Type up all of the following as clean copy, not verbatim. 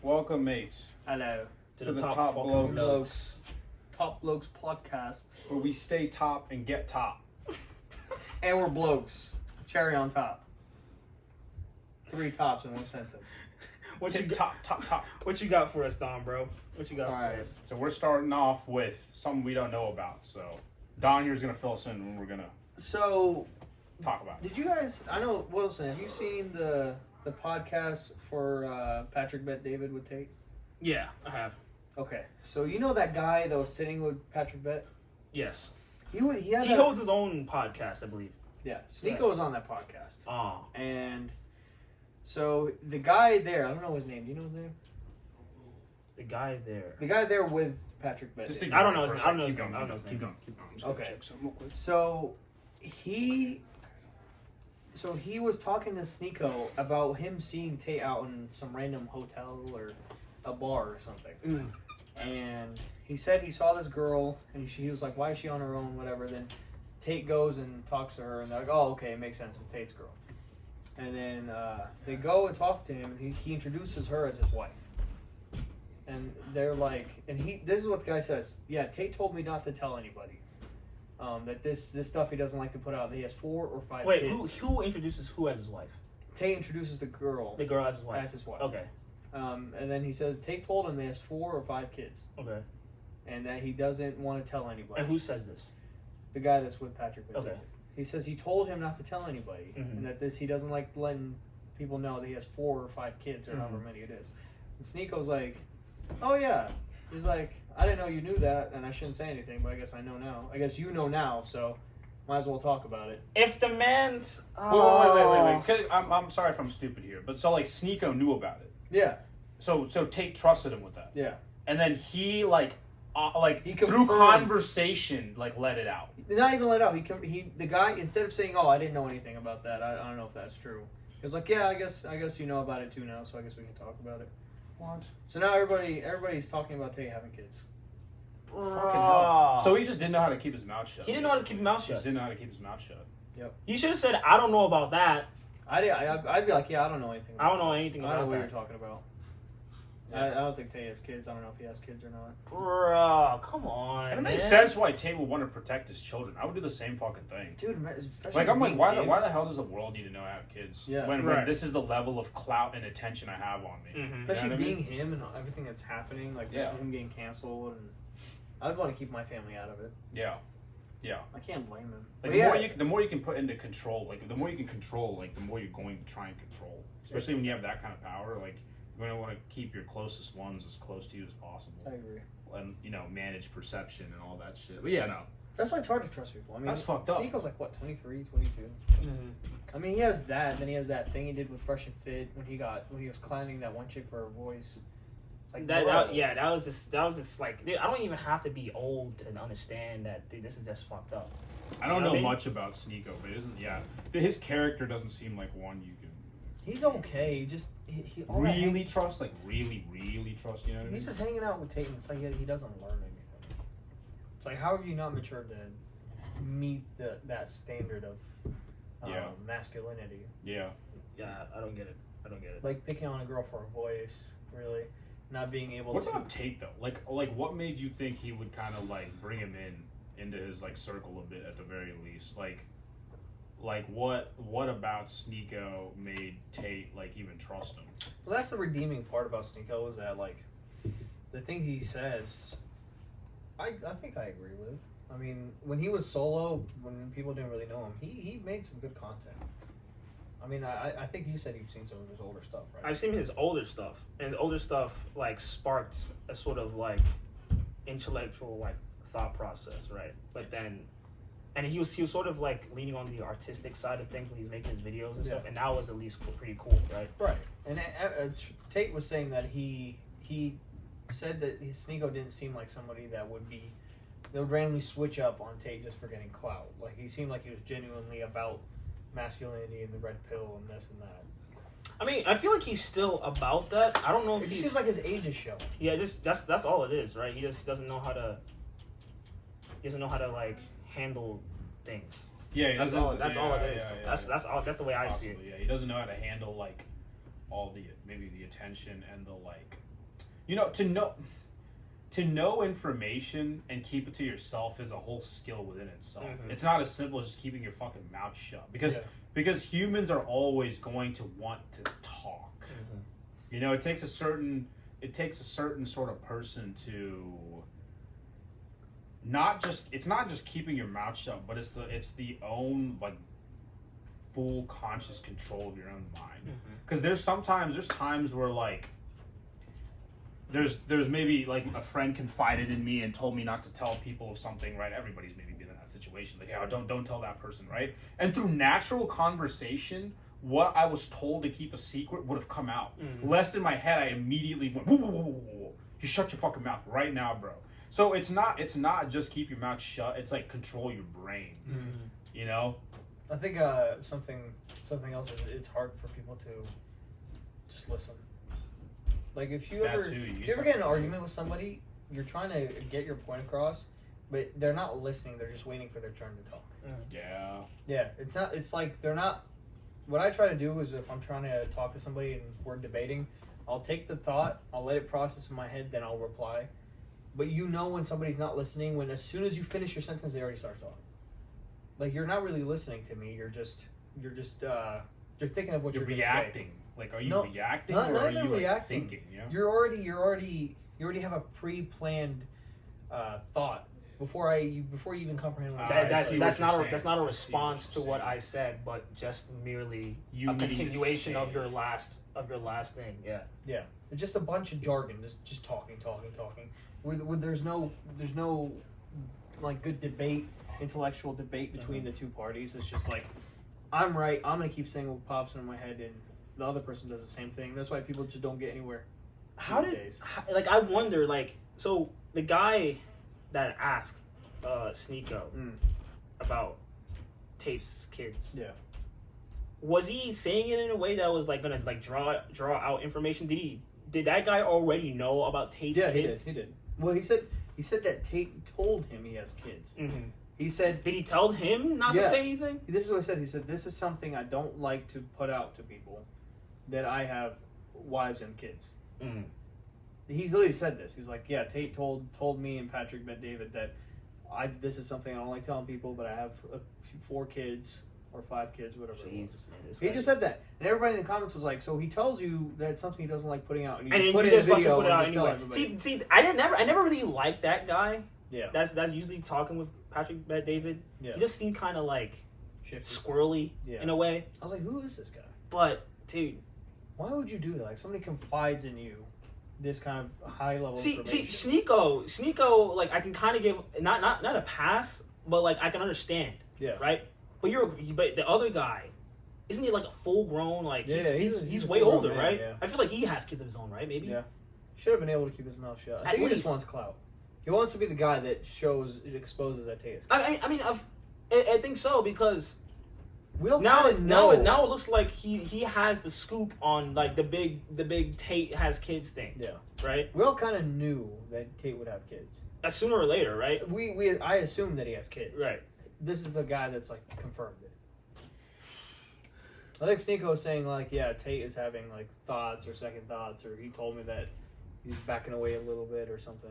Welcome, mates, Hello to the Top Blokes, Top Blokes podcast. where we stay top and get top. And we're blokes. Cherry on top. 3 tops in one sentence. Top. What you got for us, Don, bro? What you got Alright. for us? So we're starting off with something we don't know about. So Don here's gonna fill us in when we're gonna So, talk about it. did you guys, I know, Wilson, have you seen the podcast for Patrick Bet David with Tate? Yeah, I have. Okay, so you know that guy that was sitting with Patrick Bet? Yes. He had He holds his own podcast, I believe. Yeah, Sneeko was on that podcast. Oh. And so the guy there, I don't know his name. Do you know his name? The guy there. The guy there with Patrick Bet. Just David. I don't know his name. for a I don't know his second. name. I don't know his Keep name. going. I'm just gonna Okay. check something real quick. So he was talking to Sneeko about him seeing Tate out in some random hotel or a bar or something. And he said he saw this girl and he was like, why is she on her own, whatever. Then Tate goes and talks to her and they're like, oh, okay, it makes sense, it's Tate's girl. And then they go and talk to him and he introduces her as his wife. And they're like, this is what the guy says, yeah, Tate told me not to tell anybody. That this stuff he doesn't like to put out. That he has 4 or 5 Wait, kids. who introduces who as his wife? Tate introduces the girl The girl as his wife. as his wife. Okay. And then he says Tate told him he has 4 or 5 kids, Okay. and that he doesn't want to tell anybody. And who says this? The guy that's with Patrick. Okay. He says he told him not to tell anybody, and that he doesn't like letting people know that he has 4 or 5 kids or however many it is. And Sneeko's like, oh yeah. He's like, I didn't know you knew that, and I shouldn't say anything, but I guess I know now. I guess you know now, so might as well talk about it. If the man's... Wait. 'Cause I'm sorry if I'm stupid here, but so like Sneeko knew about it. Yeah, So Tate trusted him with that. yeah. And then he He through confirmed. conversation let it out. Not even let out. The guy, instead of saying, "Oh, I didn't know anything about that. I don't know if that's true," he was like, "Yeah, I guess you know about it too now. So I guess we can talk about it." What? So now everybody's talking about Tate having kids. Fucking hell. So he just didn't know how to keep his mouth shut. He didn't know how to keep his mouth He just shut. didn't know how to keep his mouth shut. You should have said, I don't know about that. I'd be like, "Yeah, I don't know anything. I don't know anything I don't know about what that. you're talking about." Yeah. I don't think Tate has kids. I don't know if he has kids or not. Bro, come on. And it makes man. sense why Tate would want to protect his children. I would do the same fucking thing. Dude, especially Like I'm like, being why gay. the hell does the world need to know I have kids? Yeah. When Right. this is the level of clout and attention I have on me. Mhm. You know Especially what I mean? being him and everything that's happening, like Yeah. him getting canceled, and I'd want to keep my family out of it. Yeah. I can't blame him. Like But the more you can put into control, like the more you can control, like the more you're going to try and control. Especially when you have that kind of power, like you're going to want to keep your closest ones as close to you as possible, I agree. and manage perception and all that shit. But yeah, no, That's why it's hard to trust people. I mean, That's fucked up. Sneeko's like, what, 23, 22? Mhm. I mean, he has that, and then he has that thing he did with Fresh and Fit when he was clowning that one chick for her voice. Like, bro. That was just like, dude, I don't even have to be old to understand that, dude, this is just fucked up. I don't You know know what I mean? much about Sneeko, but his character doesn't seem like one you can He's okay. Just he all really trust, like really trust. You know what I mean? He's just hanging out with Tate, and it's like he doesn't learn anything. It's like, how have you not matured to meet that standard of masculinity? Yeah. Yeah, I don't get it. Like picking on a girl for a voice, really, not being able What to. about Tate though? Like what made you think he would kind of like bring him into his like circle a bit at the very least? Like what about Sneeko made Tate like even trust him? Well, that's the redeeming part about Sneeko is that, like, the things he says, I think I agree with. I mean, when he was solo, when people didn't really know him, he made some good content. I mean, I think you said you've seen some of his older stuff, right? I've seen his older stuff, and the older stuff like sparked a sort of like intellectual like thought process, right? But then, and he was sort of like leaning on the artistic side of things when he's making his videos and stuff, and that was at least pretty cool, right? Right. And Tate was saying that he said that Sneeko didn't seem like somebody that would randomly switch up on Tate just for getting clout. Like, he seemed like he was genuinely about masculinity and the red pill and this and that. I mean, I feel like he's still about that. I don't know if It he's... seems like his age is showing. Yeah, that's all it is, right? He just doesn't know how to... He doesn't know how to, like, handle things. Yeah, That's all it is. That's That's the way I see it. Yeah, he doesn't know how to handle like all the maybe the attention and the like, to know information and keep it to yourself is a whole skill within itself. It's not as simple as just keeping your fucking mouth shut because humans are always going to want to talk. You know, it takes a certain sort of person to it's not just keeping your mouth shut, but it's the own like full conscious control of your own mind. Because there's times where like there's maybe like a friend confided in me and told me not to tell people of something, right? Everybody's maybe been in that situation, like, yeah, don't tell that person, right? And through natural conversation, what I was told to keep a secret would have come out. Lest in my head, I immediately went, whoa, whoa, whoa, whoa, whoa. You shut your fucking mouth right now, bro. So it's not just keep your mouth shut. It's like control your brain. You know. I think something else is it's hard for people to just listen. Like if you ever get in an argument with somebody, you're trying to get your point across, but they're not listening. They're just waiting for their turn to talk. Yeah. It's like they're not. What I try to do is if I'm trying to talk to somebody and we're debating, I'll take the thought, I'll let it process in my head, then I'll reply. But you know when somebody's not listening, when as soon as you finish your sentence, they already start talking. Like you're not really listening to me. You're thinking of what you're reacting. Say. Like, are you reacting or are you reacting. like thinking? Yeah. You already have a pre-planned thought before you even comprehend what that's not a response to what I said, but just merely a continuation of your last thing. Yeah. It's just a bunch of jargon, just talking. With there's no like good debate, intellectual debate between the two parties. It's just like I'm right. I'm gonna keep saying what pops in my head, and the other person does the same thing. That's why people just don't get anywhere. I wonder, like, so the guy that asked Sneeko about Tate's kids. Yeah. Was he saying it in a way that was like gonna like draw out information? Did that guy already know about Tate's kids? He did. Well, he said that Tate told him he has kids. He said, did he tell him not to say anything? This is what he said. He said, this is something I don't like to put out to people, that I have wives and kids. He's literally said this. He's like, yeah, Tate told me and Patrick Bet David that this is something I don't like telling people, but I have 4 kids or 5 kids, whatever. Jesus, man, he just said that, and everybody in the comments was like, so he tells you that's something he doesn't like putting out, and then you just fucking put it out anyway. See, I never really liked that guy. Yeah, that's usually talking with Patrick Bet David. Yeah, he just seemed kind of like shifty, squirrely in a way. I was like, who is this guy? But dude, why would you do that? Like somebody confides in you this kind of high level information. See, Sneeko, like I can kind of give not a pass, but like I can understand. Yeah. Right. But the other guy, isn't he like a full grown like? Yeah, he's way older, man, right? Yeah. I feel like he has kids of his own, right? Maybe. Yeah. Should have been able to keep his mouth shut. He just wants clout. He wants to be the guy that exposes that Tate. I think so because now it looks like he has the scoop on like the big Tate has kids thing. Yeah. Right. We all kind of knew that Tate would have kids. Sooner or later, right? I assume that he has kids. Right. This is the guy that's like confirmed it. I think Sneeko was saying like, yeah, Tate is having like thoughts or second thoughts, or he told me that he's backing away a little bit or something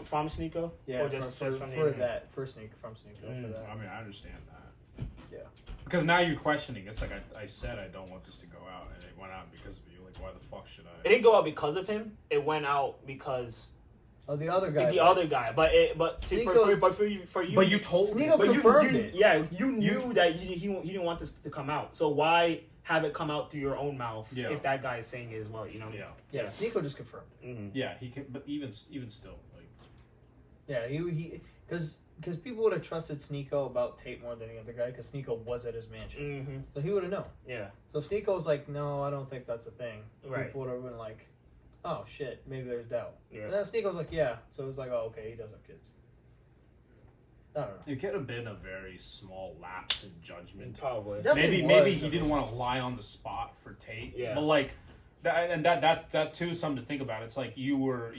from Sneeko. Yeah, or just from Sneeko. I mean, I understand that. Yeah. Because now you're questioning. It's like I said I don't want this to go out, and it went out because of you. Like, why the fuck should I? It didn't go out because of him. It went out because. Oh, the other guy. For you. But you told Sneeko confirmed it. Yeah, you knew that you didn't want this to come out. So why have it come out through your own mouth if that guy is saying it as well? You know. Yeah. Sneeko just confirmed it. Mm-hmm. Yeah, he can. But even still, like. Yeah, he because people would have trusted Sneeko about Tate more than the other guy because Sneeko was at his mansion, so he would have known. Yeah. So if Sneeko was like, no, I don't think that's a thing. Right. People would have been like, oh shit, maybe there's doubt. Yeah. And then Sneeko was like, yeah. So it was like, oh, okay, he does have kids. I don't know. It could have been a very small lapse in judgment. Probably. Maybe he didn't want to lie on the spot for Tate. Yeah. But like, that too is something to think about. It's like you were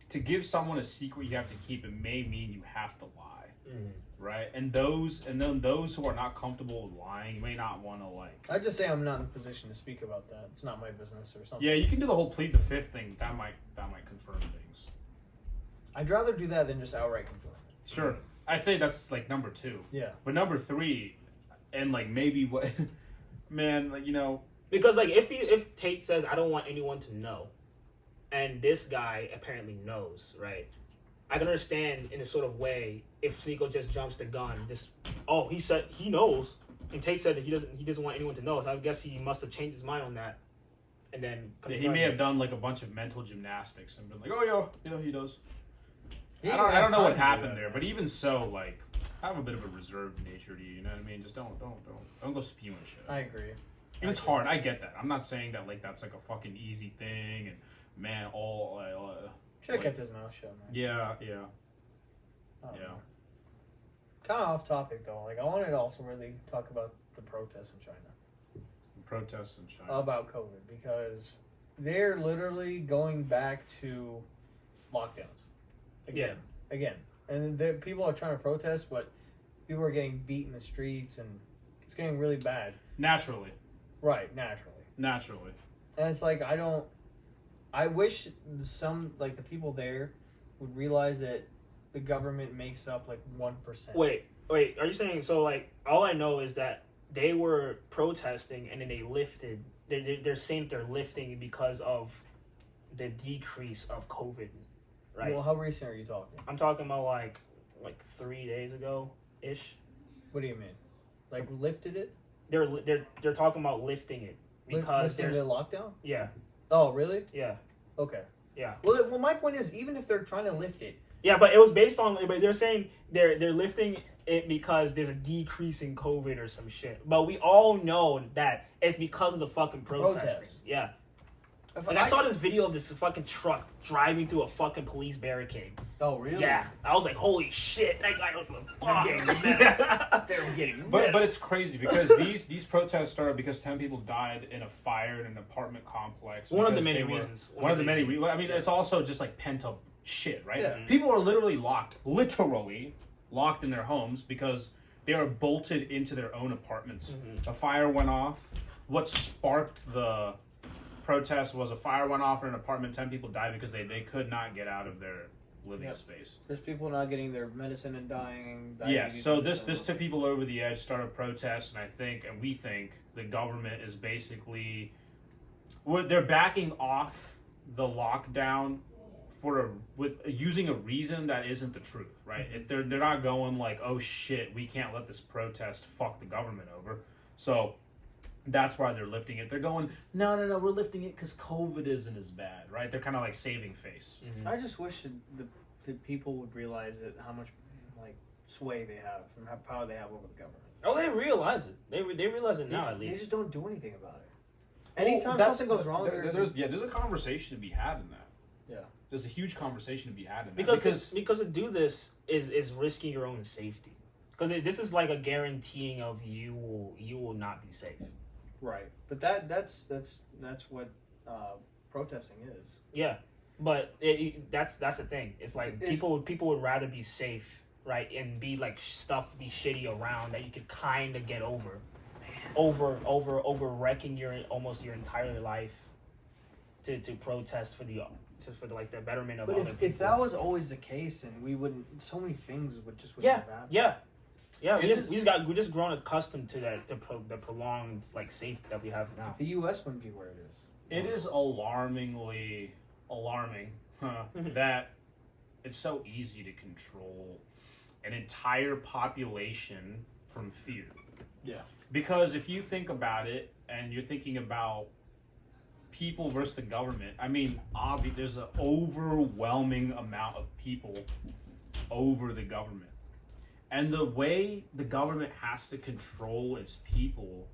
to give someone a secret you have to keep. It may mean you have to lie. right? And then those who are not comfortable with lying, you may not want to like. I just say I'm not in a position to speak about that. It's not my business or something. Yeah, you can do the whole plead the fifth thing. That might confirm things. I'd rather do that than just outright confirm it. Sure, I'd say that's like number 2. Yeah. But number 3, and like maybe what, man, like because like if Tate says I don't want anyone to know, and this guy apparently knows, right? I can understand in a sort of way if Sneeko just jumps the gun. He said he knows, and Tate said that he doesn't want anyone to know. So I guess he must have changed his mind on that, and then he may have done like a bunch of mental gymnastics and been like, oh yeah, he does. Yeah, I don't know what happened there, but even so, like, have a bit of a reserved nature to you. You know what I mean? Just don't go spewing shit. I agree. And it's hard. I get that. I'm not saying that like that's like a fucking easy thing. And man, Should have kept his mouth shut, man. Yeah. Kind of off topic though. Like I wanted to also really talk about the protests in China. Protests in China About COVID because they're literally going back to lockdowns. Again. And people are trying to protest, but people are getting beat in the streets and it's getting really bad. Naturally. Right, naturally. And it's like I wish some like the people there would realize that the government makes up like 1%. Wait, are you saying so like all I know is that they were protesting and then they lifted they're saying they're lifting because of the decrease of COVID, right? Well, how recent are you talking? I'm talking about like 3 days ago ish. What do you mean? Like lifted it? They're talking about lifting it because lifting there's the lockdown? Yeah. Oh, really? Yeah. Okay. Yeah. Well, my point is, even if they're trying to lift it. Yeah, but it was based on. But they're saying they're lifting it because there's a decrease in COVID or some shit. But we all know that it's because of the fucking protesting. Yeah. And I saw this video of this fucking truck driving through a fucking police barricade. Oh, really? Yeah. I was like, holy shit, that guy was They're getting but it's crazy because these protests started because 10 people died in a fire in an apartment complex. One of the many reasons. One of the many reasons. I mean, it's also just like pent up shit, right? Yeah. People are literally locked in their homes because they are bolted into their own apartments. Mm-hmm. A fire went off. What sparked the protest was a fire went off in an apartment. 10 people died because they could not get out of their living space. There's people not getting their medicine and dying. Yes, so this took people over the edge, started protests, and we think the government is basically they're backing off the lockdown with using a reason that isn't the truth, right? If they're not going like, oh shit, we can't let this protest fuck the government over, so that's why they're lifting it. They're going, no, we're lifting it because COVID isn't as bad, right? They're kind of like saving face. Mm-hmm. I just wish the people would realize that how much like sway they have and how power they have over the government. Oh, they realize it. They realize it now, at least. They just don't do anything about it. Anytime something goes wrong, there's a conversation to be had in that. Yeah. There's a huge conversation to be had in that. Because to do this is risking your own safety. Because this is like a guaranteeing of you will not be safe. Right, but that's what protesting is. Yeah, but that's the thing. It's like people would rather be safe, right, and be like be shitty around that you could kind of get over wrecking your entire life to protest for the betterment of other people. If that was always the case, then we wouldn't. So many things wouldn't happen. Yeah, we just grown accustomed to that, the prolonged like safety that we have now. The U.S. wouldn't be where it is. It is alarming that it's so easy to control an entire population from fear. Yeah. Because if you think about it, and you're thinking about people versus the government, I mean, there's an overwhelming amount of people over the government. And the way the government has to control its people,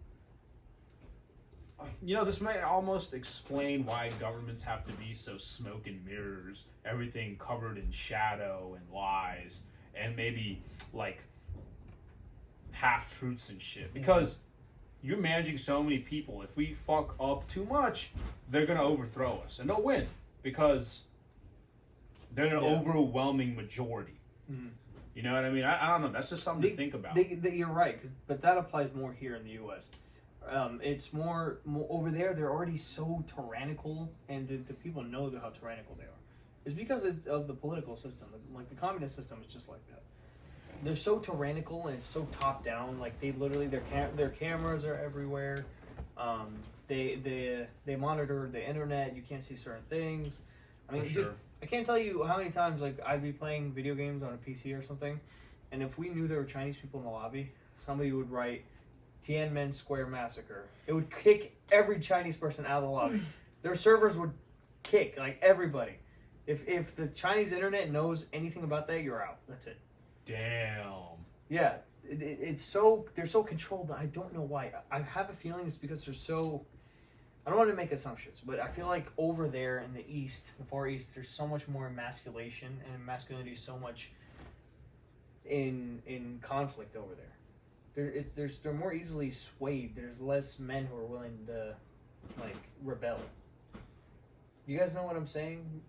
this may almost explain why governments have to be so smoke and mirrors, everything covered in shadow and lies, and maybe like half-truths and shit. Because you're managing so many people. If we fuck up too much, they're going to overthrow us. And they'll win because they're an overwhelming majority. Mm-hmm. You know what I mean? I don't know. That's just something to think about. You're right, but that applies more here in the U.S. It's more over there. They're already so tyrannical, and the people know how tyrannical they are. It's because of the political system. Like the communist system is just like that. They're so tyrannical and it's so top down. Like they literally their cameras are everywhere. They monitor the internet. You can't see certain things. I mean, sure. Dude, I can't tell you how many times like I'd be playing video games on a PC or something, and if we knew there were Chinese people in the lobby, somebody would write Tiananmen Square Massacre. It would kick every Chinese person out of the lobby. Their servers would kick like everybody. If the Chinese internet knows anything about that, you're out. That's it. Damn. Yeah, they're so controlled. I don't know why. I have a feeling it's because they're so. I don't want to make assumptions, but I feel like over there in the East, the Far East, there's so much more emasculation, and masculinity is so much in conflict over there. They're more easily swayed. There's less men who are willing to like rebel. You guys know what I'm saying?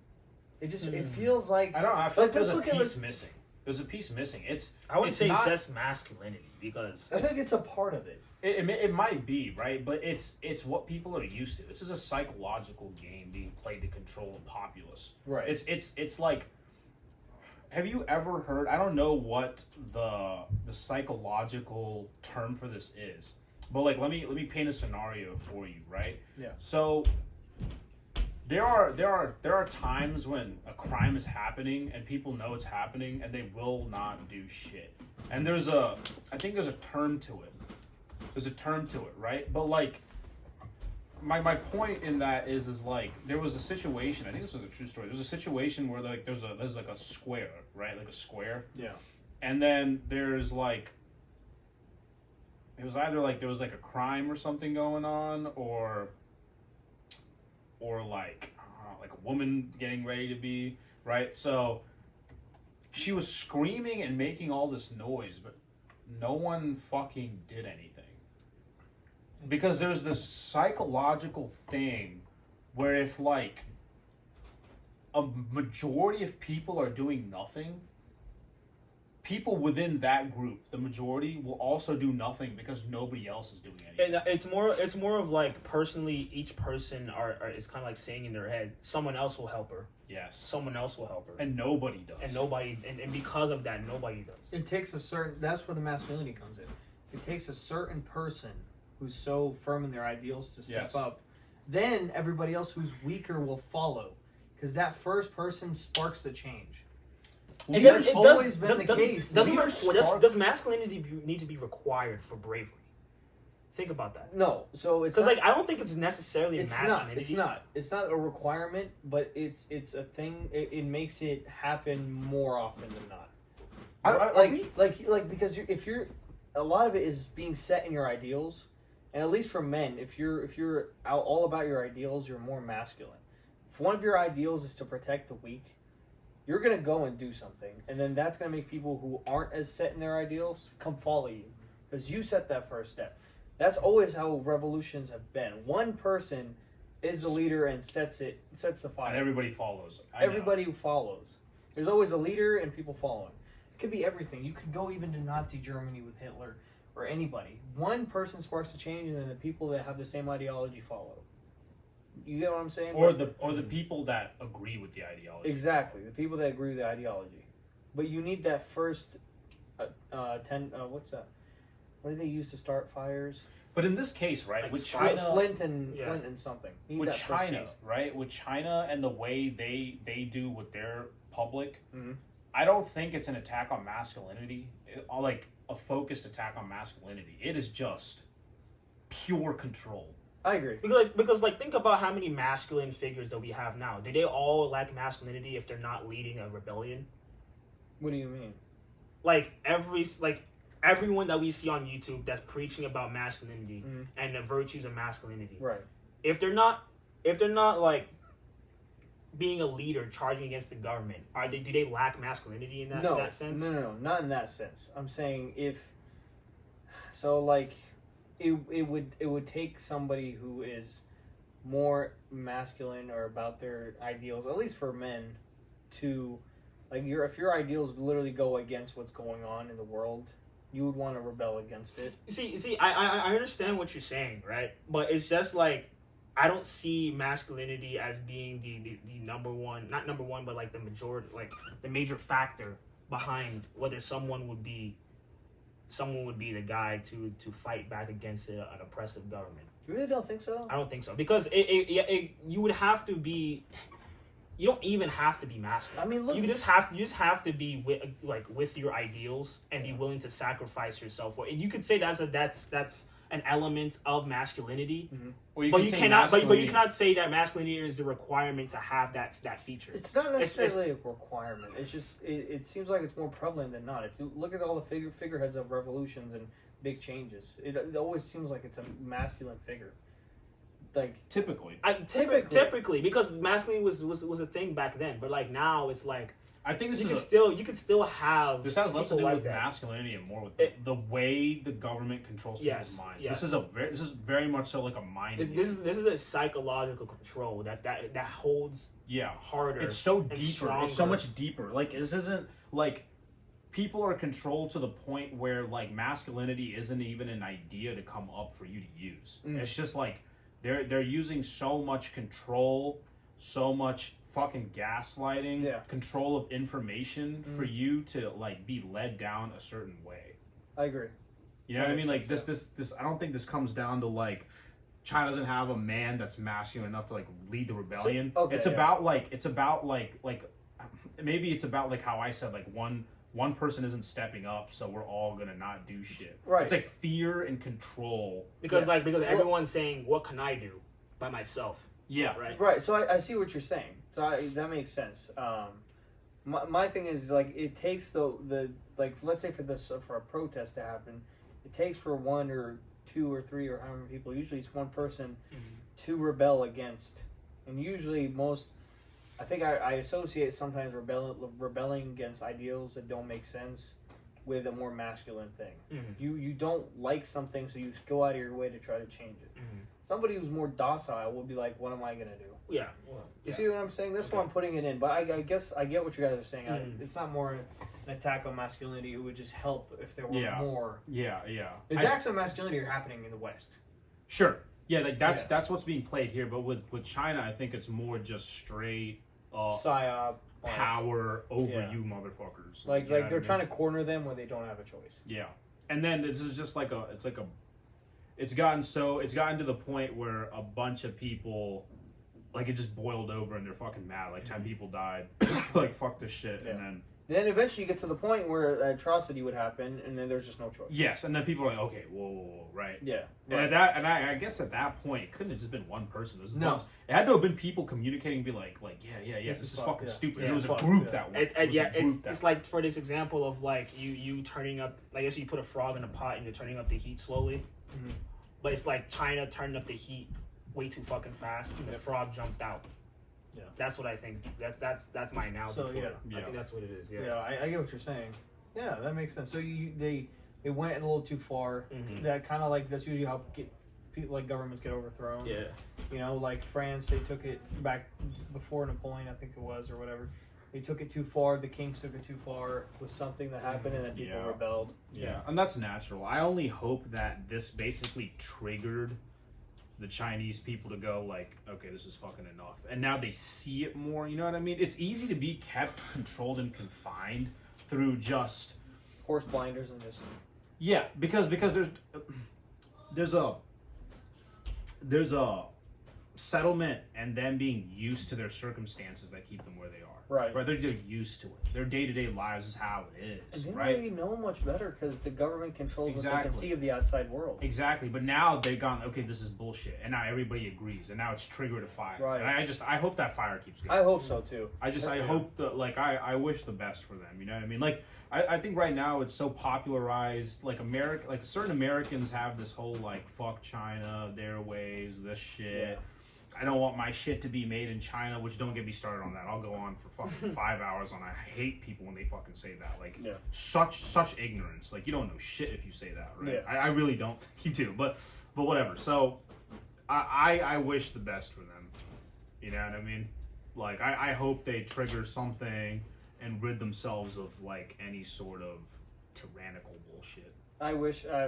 It feels like I feel like there's a piece missing. There's a piece missing. I wouldn't say it's just masculinity because I think it's a part of it. It might be, right? But it's what people are used to. This is a psychological game being played to control the populace. Right. It's like, have you ever heard? I don't know what the psychological term for this is, but like let me paint a scenario for you, right? Yeah. So there are times when a crime is happening and people know it's happening and they will not do shit. And I think there's a term to it. There's a term to it, right? But like, my point in that is like there was a situation. I think this was a true story. There's a situation where like there's like a square, right? Like a square. Yeah. And then there's like, it was either like there was like a crime or something going on, or like a woman getting ready to be right. So she was screaming and making all this noise, but no one fucking did anything. Because there's this psychological thing where if like a majority of people are doing nothing, people within that group, the majority, will also do nothing because nobody else is doing anything. And it's more of like personally, each person is kind of like saying in their head, someone else will help her. Yes. Someone else will help her. And nobody does. And because of that, nobody does. It takes that's where the masculinity comes in. It takes a certain person who's so firm in their ideals to step up. Then everybody else who's weaker will follow. Because that first person sparks the change. Does masculinity need to be required for bravery? Think about that. No, so it's because like I don't think it's necessarily masculinity. It's not a requirement, but it's a thing. It makes it happen more often than not. Because if you're a lot of it is being set in your ideals, and at least for men, if you're out all about your ideals, you're more masculine. If one of your ideals is to protect the weak, you're going to go and do something. And then that's going to make people who aren't as set in their ideals come follow you. Because you set that first step. That's always how revolutions have been. One person is the leader and sets the fire. And everybody follows. Everybody follows. There's always a leader and people following. It could be everything. You could go even to Nazi Germany with Hitler or anybody. One person sparks a change and then the people that have the same ideology follow. You get what I'm saying? Or the people that agree with the ideology. Exactly, the people that agree with the ideology. But you need that first what's that? What do they use to start fires? But in this case, right, like with China, Flint and something. With China, right, with China and the way they do with their public, I don't think it's an attack on masculinity, like a focused attack on masculinity. It is just pure control. I agree. Because think about how many masculine figures that we have now. Do they all lack masculinity if they're not leading a rebellion? What do you mean? Everyone that we see on YouTube that's preaching about masculinity and the virtues of masculinity. Right. If they're not like being a leader charging against the government, do they lack masculinity in that sense? No, not in that sense. I'm saying it would take somebody who is more masculine or about their ideals, at least for men, to Like if your ideals literally go against what's going on in the world, you would want to rebel against it. See, I understand what you're saying, right? But it's just like I don't see masculinity as being the number one, not number one, but like the majority, like the major factor behind whether someone would be the guy to fight back against an oppressive government. You really don't think so? I don't think so, because you would have to be. You don't even have to be masculine. I mean, look, you just have to be with your ideals and be willing to sacrifice yourself for it. You could say that's an element of masculinity, but you cannot say that masculinity is the requirement to have that feature. It's not necessarily a requirement. It's just it seems like it's more prevalent than not. If you look at all the figureheads of revolutions and big changes, it always seems like it's a masculine figure. Like typically, because masculinity was a thing back then, but like now it's like I think you could still have. This has less to do like with that. Masculinity and more with the way the government controls people's minds. Yes. This is very much so like a mind. This is a psychological control that holds harder. It's so deeper. Stronger. It's so much deeper. Like this isn't like people are controlled to the point where like masculinity isn't even an idea to come up for you to use. It's just like they're using so much control, so much fucking gaslighting, control of information for you to like be led down a certain way. I agree. You know what I mean? Like this I don't think this comes down to like China doesn't have a man that's masculine enough to like lead the rebellion. It's about like maybe it's about like how I said like one person isn't stepping up, so we're all gonna not do shit. Right. It's like fear and control. Because everyone's saying, what can I do by myself? Yeah. Right. So I see what you're saying. So that makes sense. My thing is like it takes the like let's say for a protest to happen, it takes for one or two or three or however many people. Usually it's one person to rebel against, and usually I think I associate sometimes rebelling against ideals that don't make sense with a more masculine thing. You don't like something, so you go out of your way to try to change it. Somebody who's more docile will be like, what am I going to do? Yeah. You see what I'm saying? That's why I'm putting it in. But I guess I get what you guys are saying. It's not more an attack on masculinity. It would just help if there were more. Yeah. The attacks on masculinity are happening in the West. Sure. Yeah, like that's what's being played here. But with China, I think it's more just straight psyop, power over you motherfuckers. Like they're trying to corner them where they don't have a choice. Yeah, and then this is just like it's gotten to the point where a bunch of people, like it just boiled over and they're fucking mad. Like 10 people died. Like fuck this shit, and then eventually you get to the point where atrocity would happen, and then there's just no choice. Yes, and then people are like, okay, whoa, right? Yeah. And I guess at that point, it couldn't have just been one person. It had to have been people communicating, and be like, yeah, this is fucking stupid. Yeah, it was a group that went. It's like for this example of like you turning up. I guess you put a frog in a pot and you're turning up the heat slowly, but it's like China turning up the heat way too fucking fast, and the frog jumped out. Yeah, that's what I think. That's my analogy. So I think that's what it is. Yeah, I get what you're saying. Yeah, that makes sense. So they went a little too far. That kind of like that's usually how people like governments get overthrown. Yeah, you know, like France, they took it back before Napoleon, I think it was, or whatever. They took it too far. The kings took it too far. Was something that happened, and then people rebelled. Yeah, and that's natural. I only hope that this basically triggered the Chinese people to go like, okay, this is fucking enough. And now they see it more, you know what I mean? It's easy to be kept controlled and confined through just horse blinders and just because there's a settlement and them being used to their circumstances that keep them where they are. Right. They're used to it. Their day-to-day lives is how it is. And they don't really know much better because the government controls what they can see of the outside world. Exactly. But now they've gone, okay, this is bullshit. And now everybody agrees. And now it's triggered a fire. Right. And I hope that fire keeps going. I hope so too. I hope that, like, I wish the best for them. You know what I mean? Like, I think right now it's so popularized. Like, certain Americans have this whole, like, fuck China, their ways, this shit. Yeah. I don't want my shit to be made in China, which don't get me started on that. I'll go on for fucking 5 hours on. I hate people when they fucking say that. Like, such ignorance. Like, you don't know shit if you say that, right? Yeah. I really don't think you do, but whatever. So, I wish the best for them. You know what I mean? Like, I hope they trigger something and rid themselves of like any sort of tyrannical bullshit. I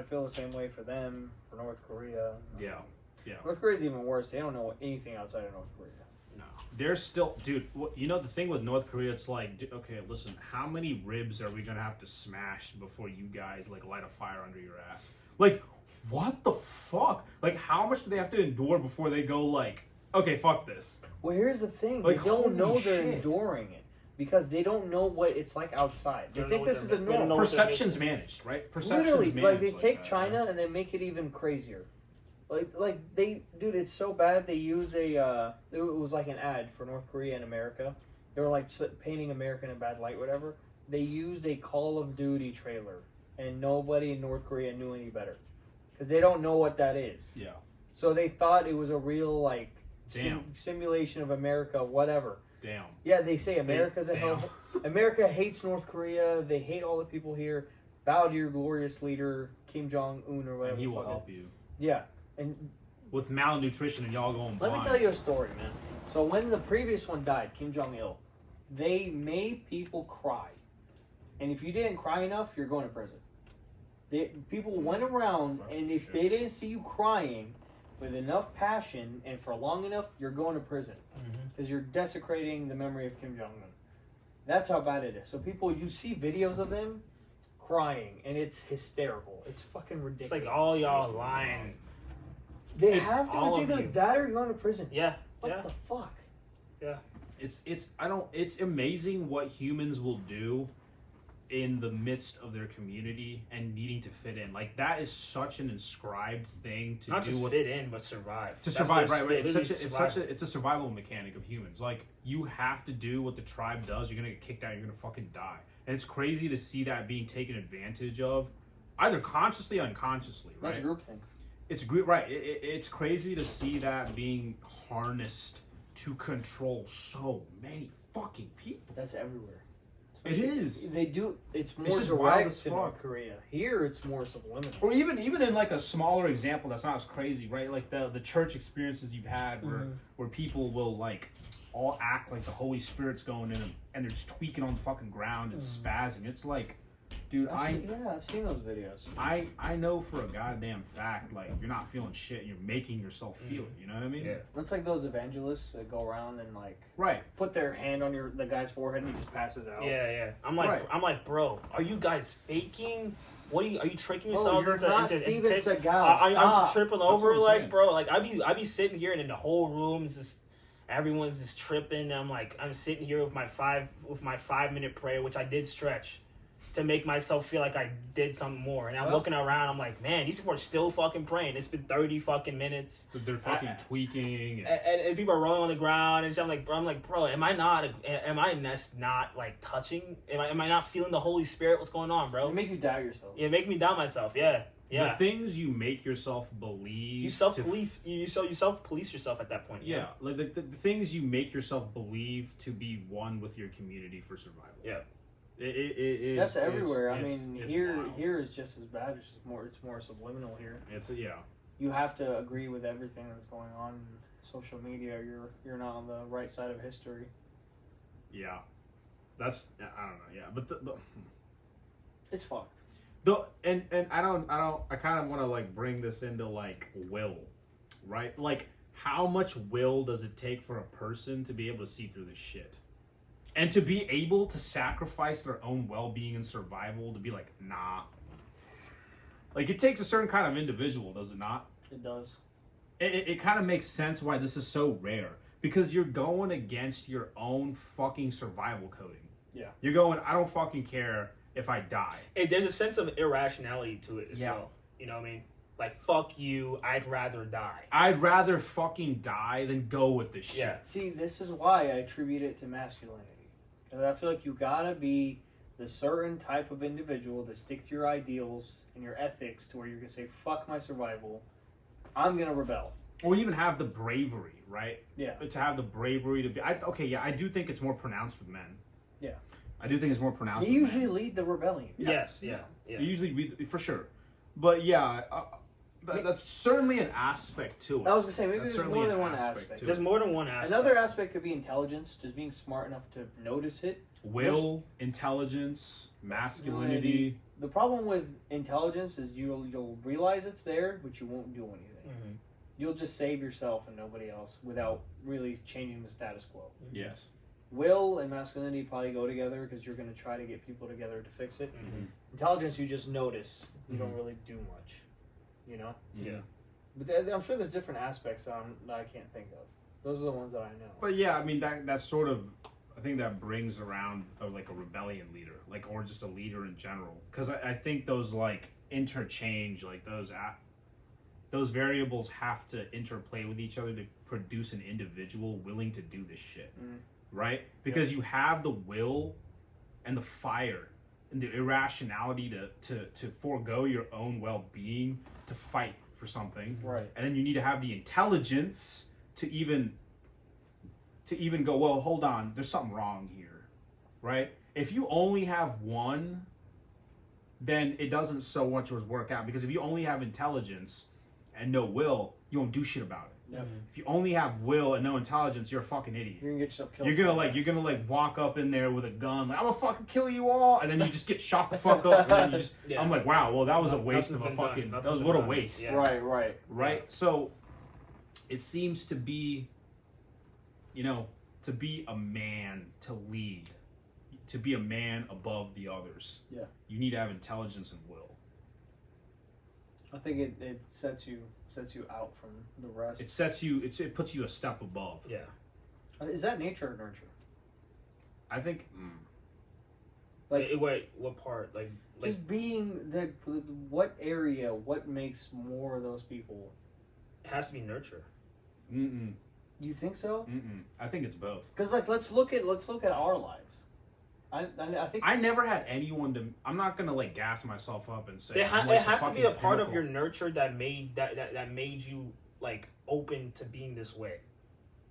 feel the same way for them, for North Korea. Yeah. Yeah. North Korea's even worse. They don't know anything outside of North Korea. No. They're still, dude, you know, the thing with North Korea, it's like, okay, listen, how many ribs are we going to have to smash before you guys, like, light a fire under your ass? Like, what the fuck? Like, how much do they have to endure before they go, like, okay, fuck this? Well, here's the thing. Like, they don't know holy they're shit. enduring it. Because they don't know what it's like outside. They think this is a normal. Perception's managed, right? Perception's Literally, managed. like they take that, China right? and they make it even crazier. Like they, dude, it's so bad. They used it was like an ad for North Korea and America. They were like painting America in a bad light, whatever. They used a Call of Duty trailer, and nobody in North Korea knew any better, because they don't know what that is. Yeah. So they thought it was a real like Damn. simulation of America, whatever. Damn. Yeah, they say America's a Damn. hell. America hates North Korea. They hate all the people here. Bow to your glorious leader, Kim Jong Un, or whatever. And he will the fuck help it- you. Yeah, and With malnutrition and y'all going let blind. me tell you a story, man. So when the previous one died, Kim Jong Il, they made people cry, and if you didn't cry enough, you're going to prison. People went around, and if they didn't see you crying with enough passion and for long enough, you're going to prison because you're desecrating the memory of Kim Jong Un. That's how bad it is. So people, you see videos of them crying, and it's hysterical. It's fucking ridiculous. It's like all y'all lying. They it's have to. all It's of either you. that or you're going to prison. Yeah. What Yeah. the fuck? It's amazing what humans will do in the midst of their community and needing to fit in. Like, that is such an inscribed thing to Not do just with fit in, but survive. to That's survive, their- right? It's literally it's a survival mechanic of humans. Like, you have to do what the tribe does. You're gonna get kicked out. You're gonna fucking die. And it's crazy to see that being taken advantage of, either consciously or unconsciously. Right? That's groupthink. It's great, right? It's crazy to see that being harnessed to control so many fucking people. That's everywhere. It is. They do. It's more It's just wild direct as to fuck. North Korea. Here, it's more subliminal. Or even in like a smaller example that's not as crazy, right? Like the church experiences you've had where people will like all act like the Holy Spirit's going in them and they're just tweaking on the fucking ground and spazzing. It's like, dude, I've seen those videos. I know for a goddamn fact, like, you're not feeling shit and you're making yourself feel it, you know what I mean? Yeah. That's like those evangelists that go around and like Right. put their hand on the guy's forehead and he just passes out. Yeah. I'm Right. like, bro, are you guys faking? What are you tricking Bro, yourselves you're into? not into Steven take- Seagal. I'm Stop. tripping That's over, what I'm like, saying. bro. Like, I be sitting here and then the whole room's just everyone's just tripping. I'm sitting here with my 5-minute prayer, which I did stretch to make myself feel like I did something more. And I'm looking around, I'm like, man, these people are still fucking praying. It's been 30 fucking minutes. They're fucking tweaking. And people are rolling on the ground, and I'm like, bro, am I not like touching? Am I not feeling the Holy Spirit? What's going on, bro? They make you doubt yourself. Yeah, make me doubt myself. Yeah. The things you make yourself believe. You self-police. You self-police yourself at that point. Yeah, like the things you make yourself believe to be one with your community for survival. Yeah. That's everywhere. I mean, it's here wild. is just as bad. It's more subliminal here. Yeah. You have to agree with everything that's going on in social media. Or you're not on the right side of history. Yeah. That's, I don't know. Yeah, but the It's fucked. and I kind of want to like bring this into like will, right? Like, how much will does it take for a person to be able to see through this shit? And to be able to sacrifice their own well-being and survival to be like, nah. Like, it takes a certain kind of individual, does it not? It does. It kind of makes sense why this is so rare. Because you're going against your own fucking survival coding. Yeah. You're going, I don't fucking care if I die. There's a sense of irrationality to it as Yeah. well. You know what I mean? Like, fuck you, I'd rather die. I'd rather fucking die than go with this shit. Yeah. See, this is why I attribute it to masculinity. Because I feel like you gotta be the certain type of individual to stick to your ideals and your ethics to where you're gonna say, fuck my survival, I'm gonna rebel. Or even have the bravery, right? Yeah. To have the bravery to be... I do think it's more pronounced with men. Yeah. I do think it's more pronounced They with usually men. lead the rebellion. Yes, They usually, for sure. But yeah, that's certainly an aspect to it. I was gonna say maybe That's there's certainly more an than one aspect aspect. to There's more than one aspect. Another aspect could be intelligence, just being smart enough to notice it. Will, intelligence, masculinity. The problem with intelligence is you'll realize it's there, but you won't do anything. Mm-hmm. You'll just save yourself and nobody else without really changing the status quo. Yes. Will and masculinity probably go together because you're going to try to get people together to fix it. Mm-hmm. Intelligence, you just notice. You don't Mhm. really do much. You know? Yeah. But I'm sure there's different aspects that I can't think of. Those are the ones that I know. But yeah, I mean that's sort of, I think that brings around like a rebellion leader, like, or just a leader in general, because I think those like interchange, like those variables have to interplay with each other to produce an individual willing to do this shit, right? Because you have the will and the fire and the irrationality to forego your own well-being to fight for something, Right. and then you need to have the intelligence to even go, well, hold on, there's something wrong here, right? If you only have one, then it doesn't so much as work out, because if you only have intelligence and no will, you won't do shit about it. Yep. If you only have will and no intelligence, you're a fucking idiot. You're going to get yourself killed. You're gonna walk up in there with a gun, like, I'm gonna fucking kill you all, and then you just get shot the fuck up, and then you just, Yeah. I'm like, wow, well, that was a waste of a Nothing's been fucking, done. that was, Nothing's what a been done. waste. Yeah. Right. Right? So, it seems to be, to be a man, to lead, to be a man above the others. Yeah. You need to have intelligence and will. I think it sets you out from the rest. It puts you a step above. Yeah. Is that nature or nurture? I think, Like, Wait, what part? Like just being what area, what makes more of those people? it has to be nurture. You think so? I think it's both. Because let's look at our lives. I think I never had anyone to. I'm not gonna like gas myself up and say It has to be a part of your nurture that made you like open to being this way.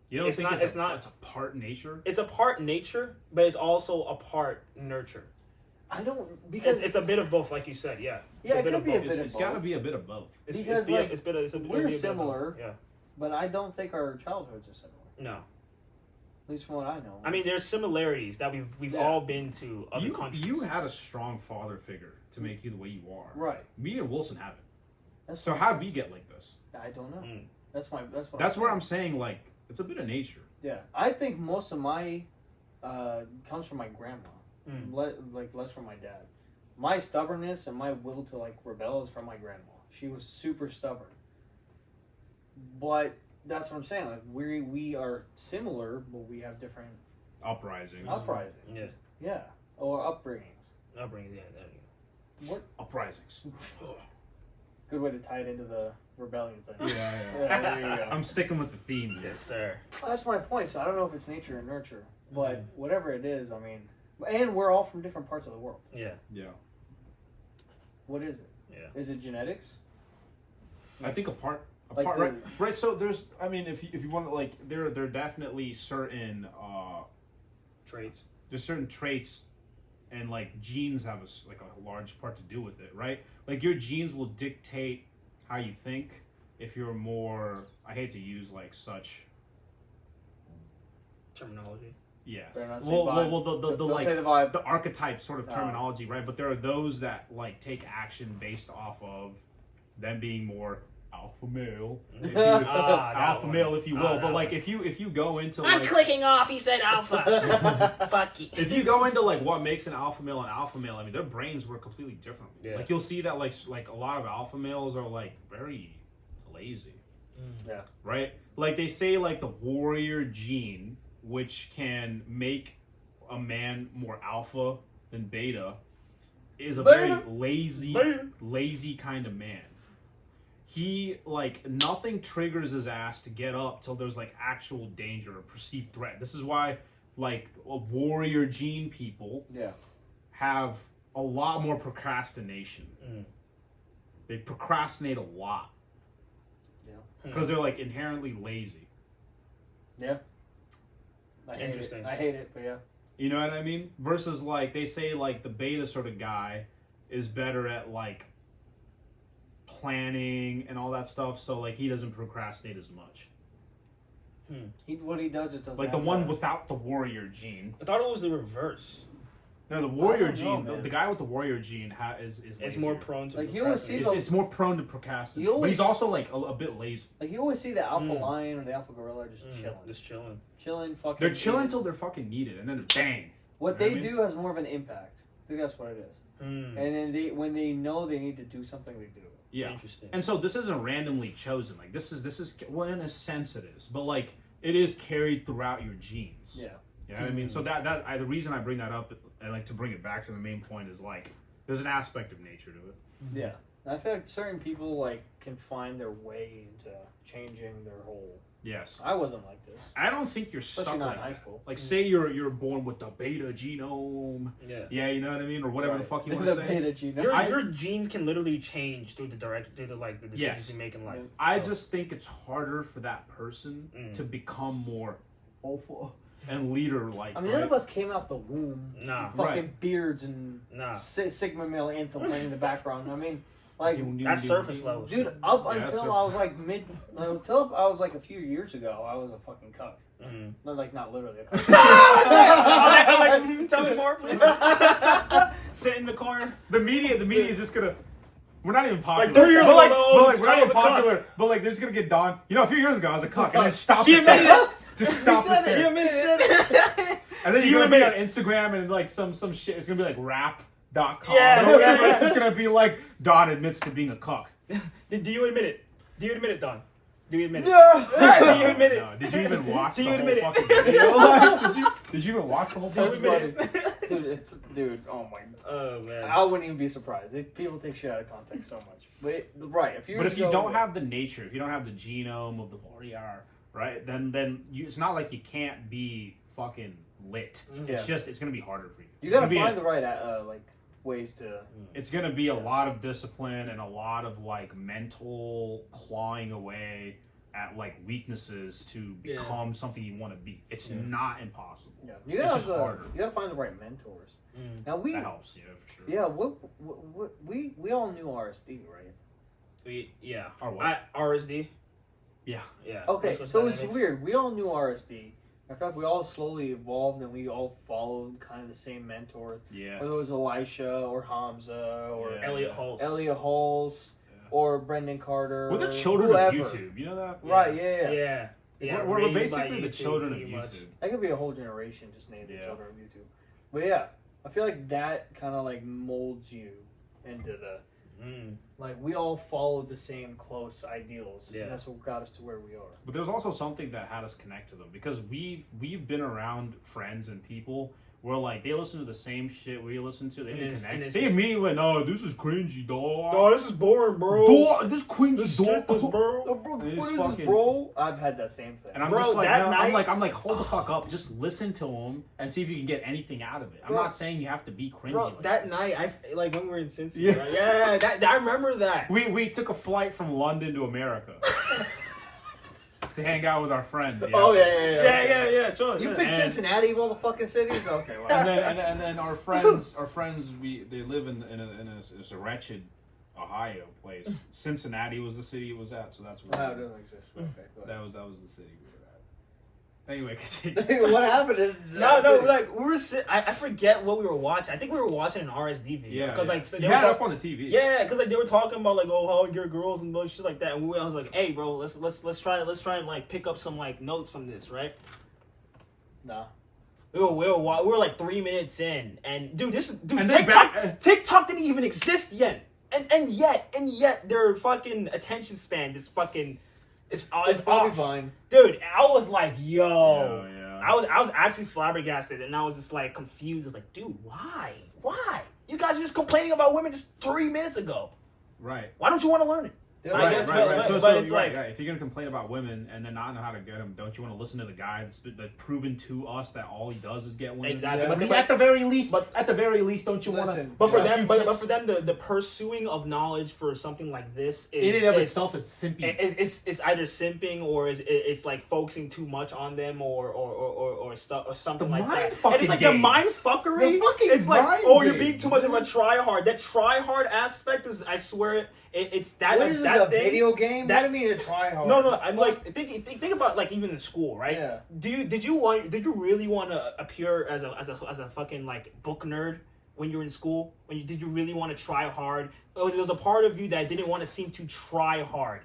You don't think it's not. It's a part nature. It's a part nature, but it's also a part nurture. I don't because It's a bit of both, like you said. Yeah. Yeah, it could be a both. bit of It's got to be a bit of both. Because, we're we're similar. Yeah. but I don't think our childhoods are similar. No. At least from what I know. I mean, there's similarities that we've Yeah. all been to other countries. You had a strong father figure to make you the way you are. Right. Me and Wilson haven't. That's So what- how'd we get like this? I don't know. Mm. That's what. That's where I'm saying, like, it's a bit of nature. Yeah, I think most of my comes from my grandma. Mm. Less from my dad. My stubbornness and my will to like rebel is from my grandma. She was super stubborn. But that's what I'm saying. Like we are similar, but we have different Uprisings. uprisings. Yes. Yeah, or upbringings. Upbringing. Yeah. There you What Uprisings. good way to tie it into the rebellion thing. Yeah. Yeah, there you go. I'm sticking with the theme. go. Here. Yes, sir. Well, that's my point. So I don't know if it's nature or nurture, but whatever it is, I mean, and we're all from different parts of the world. Yeah. Yeah. What is it? Yeah. Is it genetics? I think a part, Like right? Right. So there's, I mean, if you want to, like, there are definitely certain Traits. there's certain traits, and like genes have a large part to do with it, right? Like your genes will dictate how you think. If you're more, I hate to use like such. Terminology. Yes. Better not say Well, vibe. the Don't like say the vibe. the archetype sort of Oh. terminology, right? But there are those that like take action based off of them being more alpha male, if you, alpha male, if you will. But like if you go into like, clicking off. He said alpha. Fuck you. if you go into like what makes an alpha male, I mean their brains work completely differently. Yeah. Like you'll see that like a lot of alpha males are like very lazy. Yeah. Right? Like they say like the warrior gene, which can make a man more alpha than beta, is a Beta. very lazy kind of man. He, like, nothing triggers his ass to get up till there's like actual danger or perceived threat. This is why like warrior gene people Yeah. have a lot more procrastination. They procrastinate a lot. Because they're like inherently lazy. Yeah. Interesting. I hate it, but yeah. You know what I mean? Versus like they say like the beta sort of guy is better at like planning and all that stuff. So like he doesn't procrastinate as much. What he does is doesn't Like the one without the warrior gene. I thought it was the reverse. No, the warrior I don't know, gene. The guy with the warrior gene is It's lazier. more prone to Like, you always see It's more prone to procrastinate. But he's also like a bit lazy. Like you always see the alpha lion or the alpha gorilla just chilling. Fucking. They're chilling until they're fucking needed, and then bang. What they do has more of an impact. I think that's what it is. Mm. And then when they know they need to do something, they do it. Yeah. Interesting. And so this isn't randomly chosen. Like this is well, in a sense it is, but like it is carried throughout your genes. Yeah. You know what I mean? So the reason I bring that up and like to bring it back to the main point is like there's an aspect of nature to it. Yeah. And I feel like certain people like can find their way into changing their whole. Yes. I wasn't like this. I don't think you're stuck Especially not like in high that. school. Like say you're born with the beta genome. Yeah. Yeah, you know what I mean, or whatever the fuck you want the to say. beta genome. Your genes can literally change through the decisions you make in life. I just think it's harder for that person to become more alpha and leader like. I mean, none of us came out the womb. Nah. Fucking beards and Nah. Sigma male anthem playing in the background. I mean, like, That's surface level. dude, up Yeah, until surface. I was like until I was like a few years ago, I was a fucking cuck. Mm. Like, not literally a cuck. Tell me more, please. Sit in the corner. The media is just gonna. We're not even popular. Like 3 years but ago, but we're not I was even a cuck. popular. But like, they're just gonna get Don. You know, a few years ago, I was a cuck, and then stop. He admitted it. Just stop it there. He admitted it. And then you're gonna be on Instagram and like some shit. It's gonna be like rap.com Yeah. or whatever. It's just gonna be like Don admits to being a cuck. Do you admit it? Do you admit it, Don? Do you admit it? No. Do you admit it? No. Did you even watch Do the you whole admit it? fucking video? Like, did you even watch the whole That's thing? funny. Dude, oh my god. Oh man. I wouldn't even be surprised. People take shit out of context so much. But if you don't have the nature, if you don't have the genome of the warrior, right? Then it's not like you can't be fucking lit. It's just it's gonna be harder for you. you gotta find the right like ways to. It's gonna be a lot of discipline and a lot of like mental clawing away at like weaknesses to become something you want to be. It's not impossible. Yeah, It's just harder. You gotta find the right mentors. Now That helps, yeah, for sure. Yeah, we all knew RSD, right? Yeah. Or what? RSD. Yeah. Yeah. Okay, Muscle so it's dynamics. weird. We all knew RSD. In fact, we all slowly evolved and we all followed kind of the same mentors. Yeah. Whether it was Elisha or Hamza or Yeah. Elliot Hulse. Hulse or Brendan Carter. We're the children whoever. of YouTube. You know that? Right, yeah. Yeah. We're raised basically by the YouTube, children of pretty much. YouTube. That could be a whole generation just named the Yeah. children of YouTube. But yeah, I feel like that kind of like molds you into the like we all followed the same close ideals. Yeah. And that's what got us to where we are. But there's also something that had us connect to them because we've been around friends and people where like they listen to the same shit we listen to. They And didn't it's- and connect. it's They just- immediately went, "No, this is cringy, dog. Oh, this is boring, bro. Dog, this cringy, Skip this, dog." bro. Oh, bro, It is what is fucking- this, bro? I've had that same thing. And I'm Bro, just like, that no, night- I'm like, hold the fuck up. Just listen to them and see if you can get anything out of it. I'm Bro. not saying you have to be cringy. Bro, like that this. night, like when we were in Cincy, Yeah. right? Yeah, I remember that. We took a flight from London to America to hang out with our friends. Yeah. Oh yeah. Yeah, sure. You yeah. picked And- Cincinnati of all the fucking cities? Okay, well. And then our friends they live in a wretched Ohio place. Cincinnati was the city it was at, so that's where Ohio doesn't exist. Okay, go ahead. that was the city we were at. Anyway, continue. What happened? No, like we were I forget what we were watching. I think we were watching an RSD video. Yeah, Because like so they you were had it talk- up on the TV. Yeah, because like they were talking about like how your girls and shit like that, and I was like, hey, bro, let's try and like pick up some like notes from this, right? Nah. We were like 3 minutes in, and dude, And then TikTok didn't even exist yet, and yet their fucking attention span just fucking it's probably off. fine. Dude, I was like, yo. Yeah. I was actually flabbergasted, and I was just like confused. I was like, dude, why? You guys were just complaining about women just 3 minutes ago. Right. Why don't you want to learn it? I guess, right. but So it's you're like- right. If you're gonna complain about women and then not know how to get them, don't you want to listen to the guy that's proven to us that all he does is get women? Exactly. Yeah. But, At the very least, don't you want to? Listen, but for yeah. them, but for them, the pursuing of knowledge for something like this is In and of itself is simpy. it's either simping or it's like focusing too much on them or stuff or something The like mind that. fucking And it's like games. the mind fuckery. The fucking it's like, mind oh, you're being games. too much of a try hard. That try hard aspect is, I swear, It's that. What is that this, a thing, video game? that- What do you mean to try hard? No, I'm like think about like even in school, right? Yeah. Did you really want to appear as a fucking like book nerd when you were in school? Did you really want to try hard? Or there was a part of you that didn't want to seem to try hard.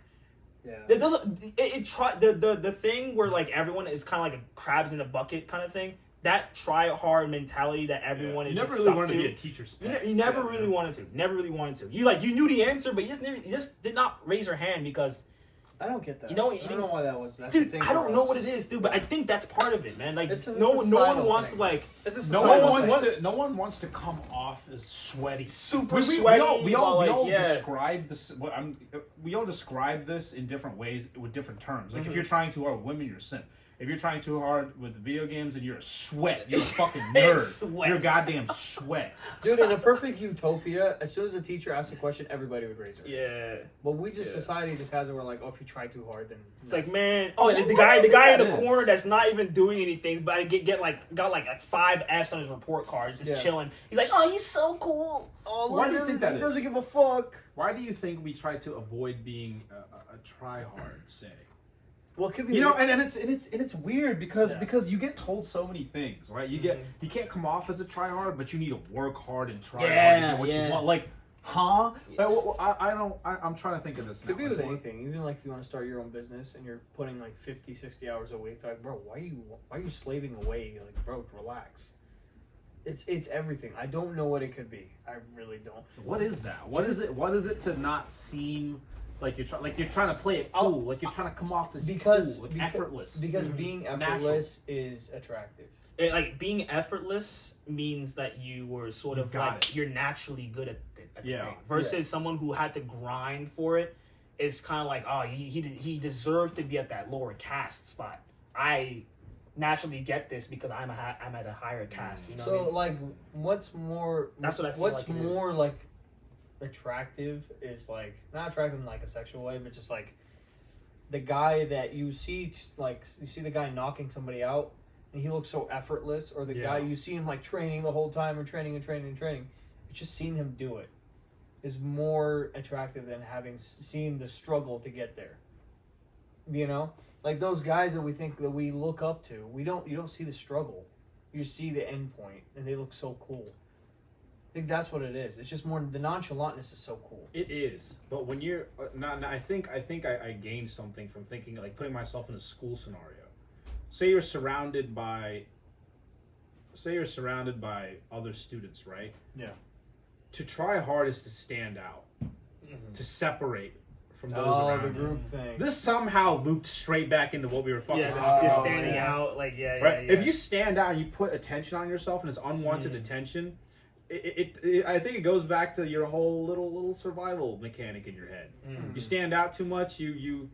Yeah. It doesn't. The thing where like everyone is kind of like a crabs in a bucket kind of thing. That try hard mentality that everyone is. You never just really stuck wanted to to. be a teacher's pet. You never really wanted to. Never really wanted to. You knew the answer, but you just did not raise your hand because. I don't get that. You know, I don't know why that was. That's Dude, the thing I don't for know us. what it is, dude, but I think that's part of it, man. Like, It's a no one societal wants thing. to like. It's a No societal one thing. no one wants to come off as sweaty, Super we sweaty. We all like, yeah. describe this. We all describe this in different ways with different terms. Like if you're trying too hard with women, you're a simp. If you're trying too hard with video games, then you're a sweat. You're a fucking nerd. Sweat. You're a goddamn sweat. Dude, in a perfect utopia, as soon as the teacher asks a question, everybody would raise their hand. Yeah. But we just, society just has it where like, oh, if you try too hard, then It's like, man. Oh, and What the do you guy think in the that is? corner that's not even doing anything, but I got like 5 Fs on his report cards, just chilling. He's like, oh, he's so cool. oh, Why do you think that he is? doesn't give a fuck. Why do you think we try to avoid being a try-hard, say? Well, it could be. You know, and it's weird because Yeah. because you get told so many things, right? You can't come off as a try-hard, but you need to work hard and try hard to get what you want. Like, huh? I'm trying to think of this now. Could be with Like, anything. Even like if you want to start your own business and you're putting like 50, 60 hours a week, like, bro, why are you slaving away? Like, bro, relax. It's everything. I don't know what it could be. I really don't. What is that? What is it? What is it to not seem like you're trying to play it cool, like you're trying to come off as cool, like effortless. Because being effortless is attractive. Like being effortless means that you were sort of like you're naturally good at the thing. Versus someone who had to grind for it is kind of like, oh, he deserved to be at that lower caste spot. I naturally get this because I'm at a higher caste. You know. So what I mean? like, what's more? That's what I feel What's like it more is. like attractive is like not attractive in like a sexual way, but just like the guy that you see, like you see the guy knocking somebody out, and he looks so effortless, or the guy you see him like training the whole time and training. It's just seeing him do it is more attractive than seen the struggle to get there. You know, like those guys that we think that we look up to, you don't see the struggle, you see the end point, and they look so cool. I think that's what it is. It's just more the nonchalantness is so cool. It is, but when you're I think I gained something from thinking, like putting myself in a school scenario. Say you're surrounded by other students, right? Yeah. To try hard is to stand out, to separate from those around the you. group thing. This somehow looped straight back into what we were fucking just talking about. standing out, like Right? yeah. If you stand out and you put attention on yourself and it's unwanted attention, it I think it goes back to your whole little survival mechanic in your head. You stand out too much, you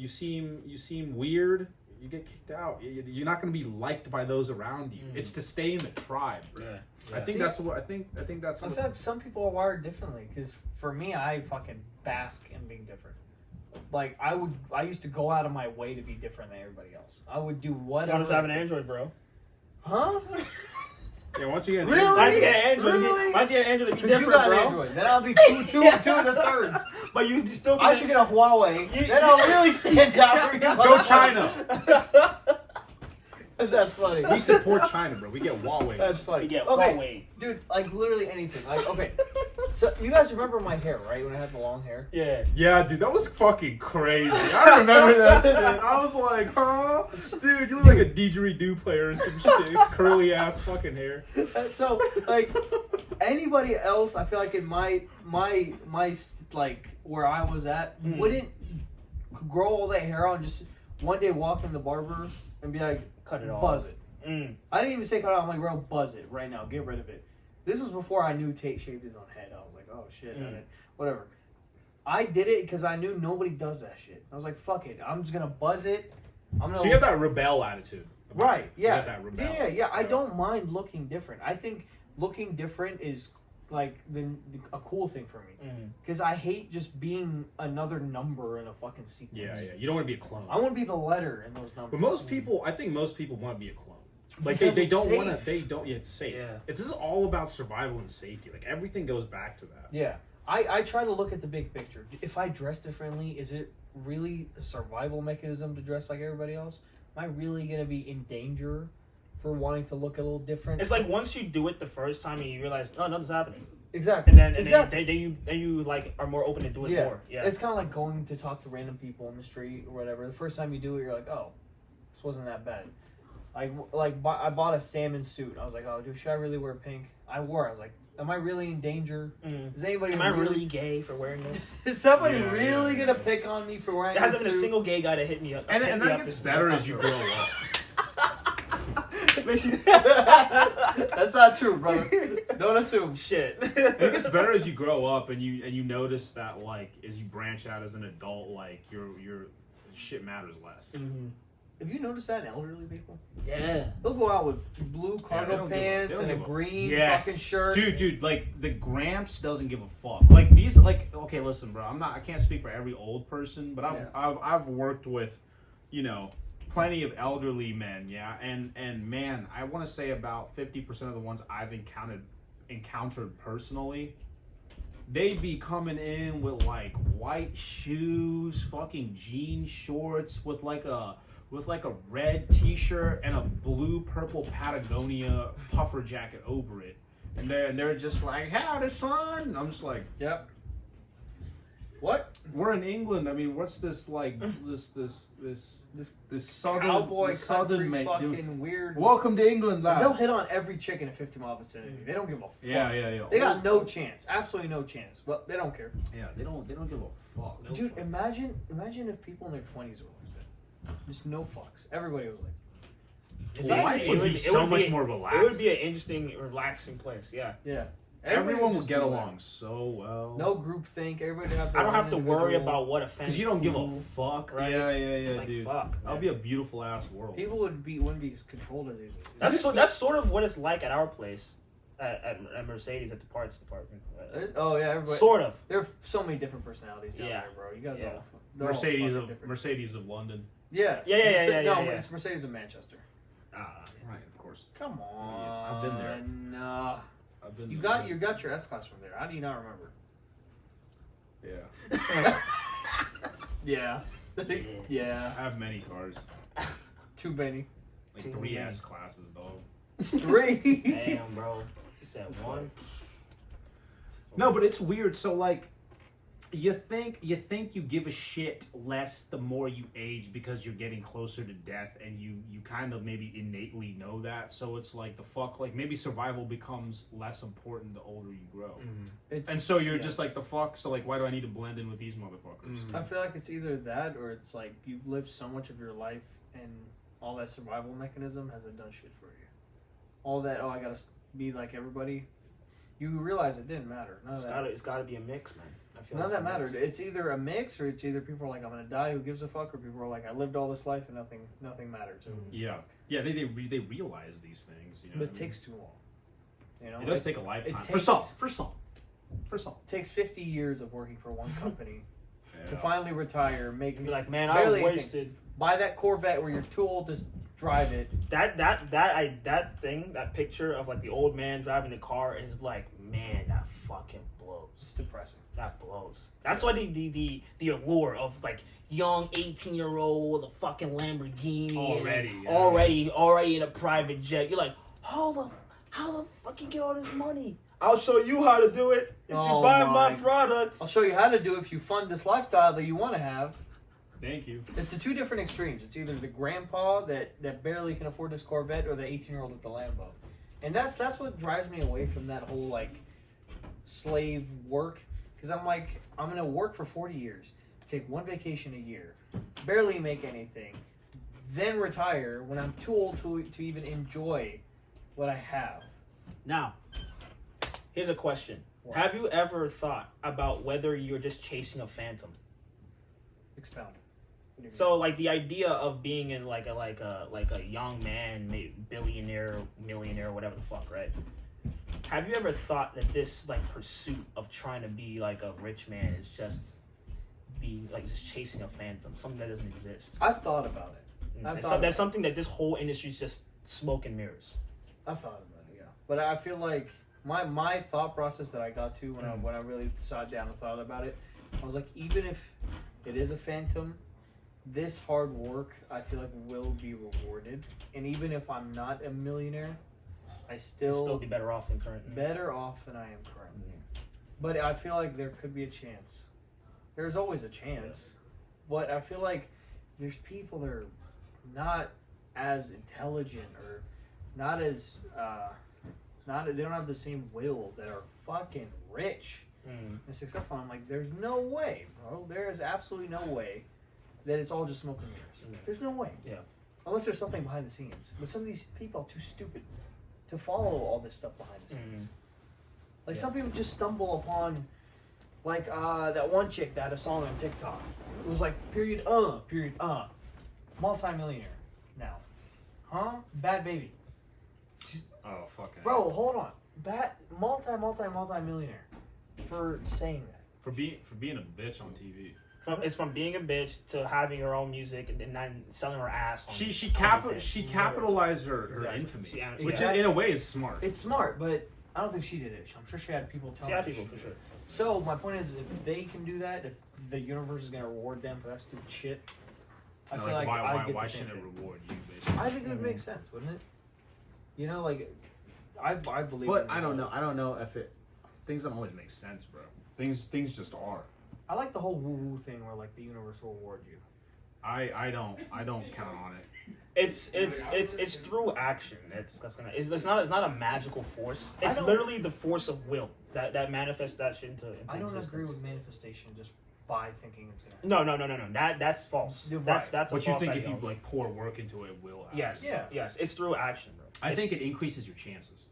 seem weird, you get kicked out. You're not going to be liked by those around you. It's to stay in the tribe. Right? Yeah. I think that's what I think that's I what feel like some people are wired differently. Because for me, I fucking bask in being different. Like I used to go out of my way to be different than everybody else. I would do whatever. Why don't you have an Android, bro? Huh? Yeah, once you get Really? Why don't you get an Android? Really? Why don't you get an Android to be Because different, you got bro? an Android. Then I'll be two of the thirds. But you still. I should get a Huawei. Then I'll really stand out for you. Go China. That's funny. We support China, bro. We get Huawei. That's funny. You get okay, Huawei. dude, like literally anything. Like, okay, so you guys remember my hair, right? When I had the long hair. Yeah. Yeah, dude, that was fucking crazy. I remember that shit. I was like, huh? Dude, you look like a didgeridoo player or some shit. Curly ass fucking hair. So, like, anybody else, I feel like in my like where I was at, wouldn't grow all that hair out and just one day walk in the barber and be like, Cut it off. buzz it. I didn't even say cut it off. I'm like, bro, buzz it right now. Get rid of it. This was before I knew Tate shaved his own head. I was like, oh shit, whatever. I did it because I knew nobody does that shit. I was like, fuck it. I'm just gonna buzz it. So you have that rebel attitude. Right, yeah. You got that rebel. Yeah. I don't mind looking different. I think looking different is like a cool thing for me. Because I hate just being another number in a fucking sequence. Yeah. You don't want to be a clone. I want to be the letter in those numbers. But most people, I think most people want to be a clone. Like Because they it's don't safe. want to. They don't. Yeah, it's safe. Yeah. This is all about survival and safety. Like everything goes back to that. Yeah. I try to look at the big picture. If I dress differently, is it really a survival mechanism to dress like everybody else? Am I really gonna be in danger for wanting to look a little different? It's like once you do it the first time and you realize, oh, nothing's happening. Exactly. Then you like are more open to doing more. Yeah. It's kind of like going to talk to random people in the street or whatever. The first time you do it, you're like, oh, this wasn't that bad. I bought a salmon suit. I was like, oh, dude, should I really wear pink? I wore it. I was like, am I really in danger? Is anybody? Am I really gay for wearing this? Is somebody really gonna pick on me for wearing? There hasn't this been a suit? single gay guy to hit me up. And that gets better as you grow up. That's not true, brother. Don't assume. Shit. It gets better as you grow up, and you notice that like as you branch out as an adult, like your shit matters less. Mm-hmm. Have you noticed that in elderly people? Yeah. They'll go out with blue cargo pants and a green fucking shirt. Dude, like the Gramps doesn't give a fuck. Like these, like okay, listen, bro. I can't speak for every old person, but I've worked with, plenty of elderly men, yeah, and man, I want to say about 50% of the ones I've encountered personally, they'd be coming in with like white shoes, fucking jean shorts with like a red t-shirt and a blue-purple Patagonia puffer jacket over it, and they're just like, howdy, son. I'm just like, yep. What? We're in England. I mean, what's this like? This southern cowboy southern country fucking weird. Welcome to England, lad. They'll hit on every chick in a 50-mile vicinity. They don't give a fuck. Yeah. They got no chance. Absolutely no chance. But they don't care. Yeah, they don't give a fuck. No Dude, fucks. Imagine if people in their 20s were like that. Just no fucks. Everybody was like. Life would be so much more relaxed. It would be an interesting, relaxing place. Yeah. Yeah. Everyone would get along so well. No group think. Everybody have. I don't have to worry about what offends. Because you don't give a fuck, right? Yeah, like, dude. Fuck. That'll be a beautiful ass world. People wouldn't be as controlled as these. That's sort of what it's like at our place, at Mercedes at the parts department. Oh yeah, everybody. Sort of. There are so many different personalities down there, bro. You guys all. Mercedes of London. Yeah. Yeah. No, it's Mercedes of Manchester. Right, of course. Come on. Yeah, I've been there. I've been. You got your S class from there. How do you not remember? Yeah. Yeah. I have many cars. Too many. Like 3 S classes, dog. 3. Damn, bro. You said 1. No, but it's weird. So like, you think you give a shit less the more you age because you're getting closer to death, and you kind of maybe innately know that. So it's like the fuck, like maybe survival becomes less important the older you grow. Mm-hmm. And so you're just like, the fuck. So like, why do I need to blend in with these motherfuckers? Mm-hmm. I feel like it's either that or it's like you've lived so much of your life and all that survival mechanism hasn't done shit for you. All that, I gotta be like everybody. You realize it didn't matter. It's gotta be a mix, man. None of that mattered. It's either a mix, or it's either people are like, I'm gonna die, who gives a fuck, or people are like, I lived all this life and nothing mattered. So yeah, they realize these things. But it takes too long. It does take a lifetime. For some. It takes 50 years of working for one company to finally retire, be like, man, I wasted. Buy that Corvette where you're too old to drive it. That picture of like the old man driving the car is like, man, that fucking blows. It's depressing. That blows. That's why the allure of like young 18-year-old with a fucking Lamborghini already in a private jet. You're like, how the fuck you get all this money? I'll show you how to do it if you buy my products. I'll show you how to do it if you fund this lifestyle that you want to have. Thank you. It's the two different extremes. It's either the grandpa that barely can afford this Corvette, or the 18-year-old with the Lambo. And that's what drives me away from that whole like slave work. Because I'm like, I'm going to work for 40 years, take one vacation a year, barely make anything, then retire when I'm too old to even enjoy what I have. Now, here's a question. What? Have you ever thought about whether you're just chasing a phantom? Expound. So, like, the idea of being in like a young man, maybe billionaire, millionaire, whatever the fuck, right? Have you ever thought that this like pursuit of trying to be like a rich man is just chasing a phantom, something that doesn't exist? I've thought about it. That's something that this whole industry is just smoke and mirrors. I've thought about it, yeah. But I feel like my thought process that I got to when I really sat down and thought about it, I was like, even if it is a phantom, this hard work I feel like will be rewarded, and even if I'm not a millionaire, I still be better off than currently. Better off than I am currently. But I feel like there could be a chance. There's always a chance, but I feel like there's people that are not as intelligent or not as they don't have the same will that are fucking rich and successful. I'm like, there's no way, bro. There is absolutely no way that it's all just smoke and mirrors. There's no way. Yeah. Unless there's something behind the scenes. But some of these people are too stupid to follow all this stuff behind the scenes. Like some people just stumble upon, like that one chick that had a song on TikTok. It was like multi-millionaire now, huh? Bad baby. Oh fucking. Bro, hold on. Bad multi-millionaire for saying that. For being a bitch on TV. It's from being a bitch to having her own music and then selling her ass. She capitalized her infamy, which in a way is smart. It's smart, but I don't think she did it. I'm sure she had people telling her. She had people for sure. So my point is, if they can do that, if the universe is gonna reward them for that stupid shit, I feel like why shouldn't it reward you? Basically, I think it would make sense, wouldn't it? You know, like I believe. But I don't know. I don't know if it. Things don't always make sense, bro. Things just are. I like the whole woo-woo thing where like the universe will reward you. I don't count on it. It's through action. It's not a magical force. It's literally the force of will that manifests that shit into I don't agree with manifestation just by thinking it's gonna happen. No. That's false. That's a what false you think idea. if you like pour work into it will happen. Yes. It's through action, bro. I think it increases your chances.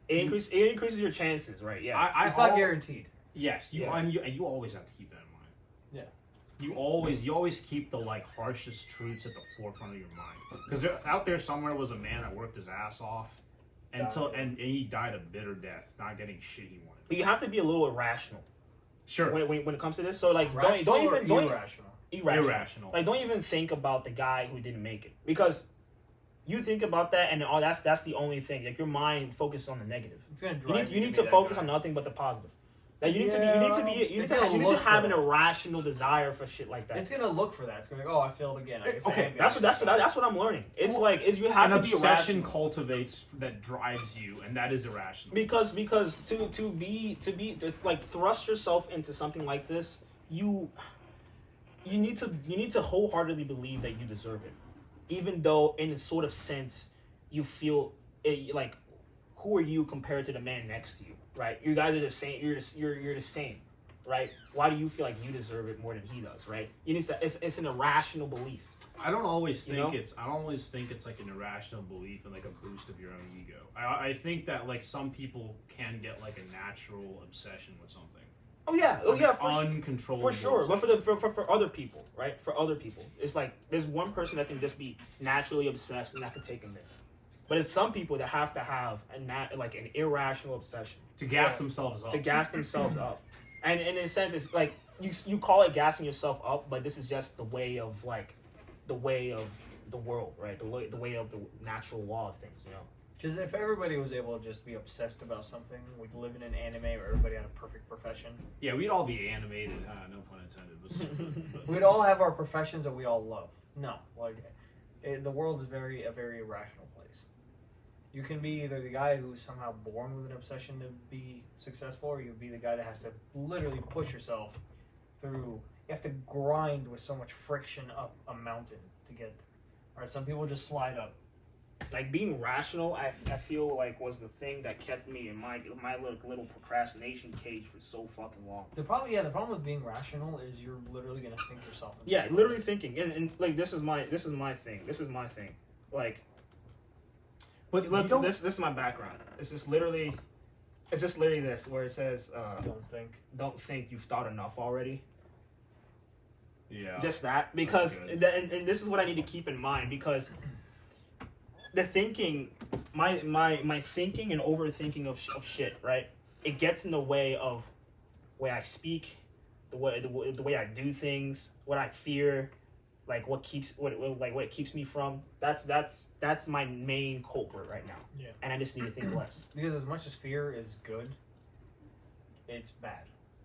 It increases your chances, right? Yeah. It's not guaranteed. Yes, you always have to keep that in mind. Yeah. You always keep the like harshest truths at the forefront of your mind, because out there somewhere was a man that worked his ass off and he died a bitter death, not getting shit he wanted. But you have to be a little irrational. Sure. When it comes to this, so like don't even irrational. Like don't even think about the guy who didn't make it, because you think about that and that's the only thing. Like your mind focuses on the negative. It's gonna drive you need to focus on nothing but the positive. Like you need to have an irrational desire for shit like that. It's gonna look for that. It's gonna be like, oh, I failed again. That's what I'm learning. It's like you have an to be obsession irrational. Cultivates that drives you, and that is irrational. Because to like thrust yourself into something like this, you need to wholeheartedly believe that you deserve it, even though in a sort of sense you feel it, like who are you compared to the man next to you? Right, you guys are the same. You're the same, right? Why do you feel like you deserve it more than he does? Right? It's an irrational belief. I don't always think it's like an irrational belief and like a boost of your own ego. I think that like some people can get like a natural obsession with something. Oh yeah, uncontrollable. For sure, but for other people, right? For other people, it's like there's one person that can just be naturally obsessed and that can take them there. But it's some people that have to have an irrational obsession to gas themselves up. And in a sense, it's like you call it gassing yourself up, but this is just the way of the world, right? The way of the natural law of things, you know. Because if everybody was able to just be obsessed about something, we'd live in an anime where everybody had a perfect profession. Yeah, we'd all be animated. No pun intended. But we'd all have our professions that we all love. No, the world is a very irrational place. You can be either the guy who's somehow born with an obsession to be successful, or you'll be the guy that has to literally push yourself through. You have to grind with so much friction up a mountain to get there. All right, some people just slide up. Like being rational, I feel like was the thing that kept me in my little procrastination cage for so fucking long. The problem with being rational is you're literally gonna think yourself. Literally thinking, and like this is my thing. Like, but look, this is my background. It's just literally this where it says, don't think you've thought enough already. Yeah. Just that, because and this is what I need to keep in mind, because the thinking, my thinking and overthinking of shit, right? It gets in the way of the way I speak, the way I do things, what I fear, like what keeps me from. That's my main culprit right now. Yeah. And I just need to think less. Because as much as fear is good, it's bad.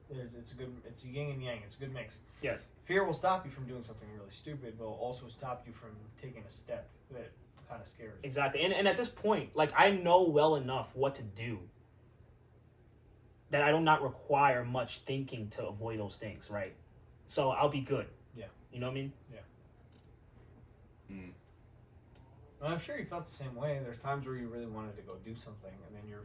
It's a yin and yang. It's a good mix. Yes. Fear will stop you from doing something really stupid, but will also stop you from taking a step that kind of scares you. Exactly. And at this point, like, I know well enough what to do that I do not require much thinking to avoid those things, right? So I'll be good. Yeah. You know what I mean? Yeah. Mm. And I'm sure you felt the same way. There's times where you really wanted to go do something, and then you'll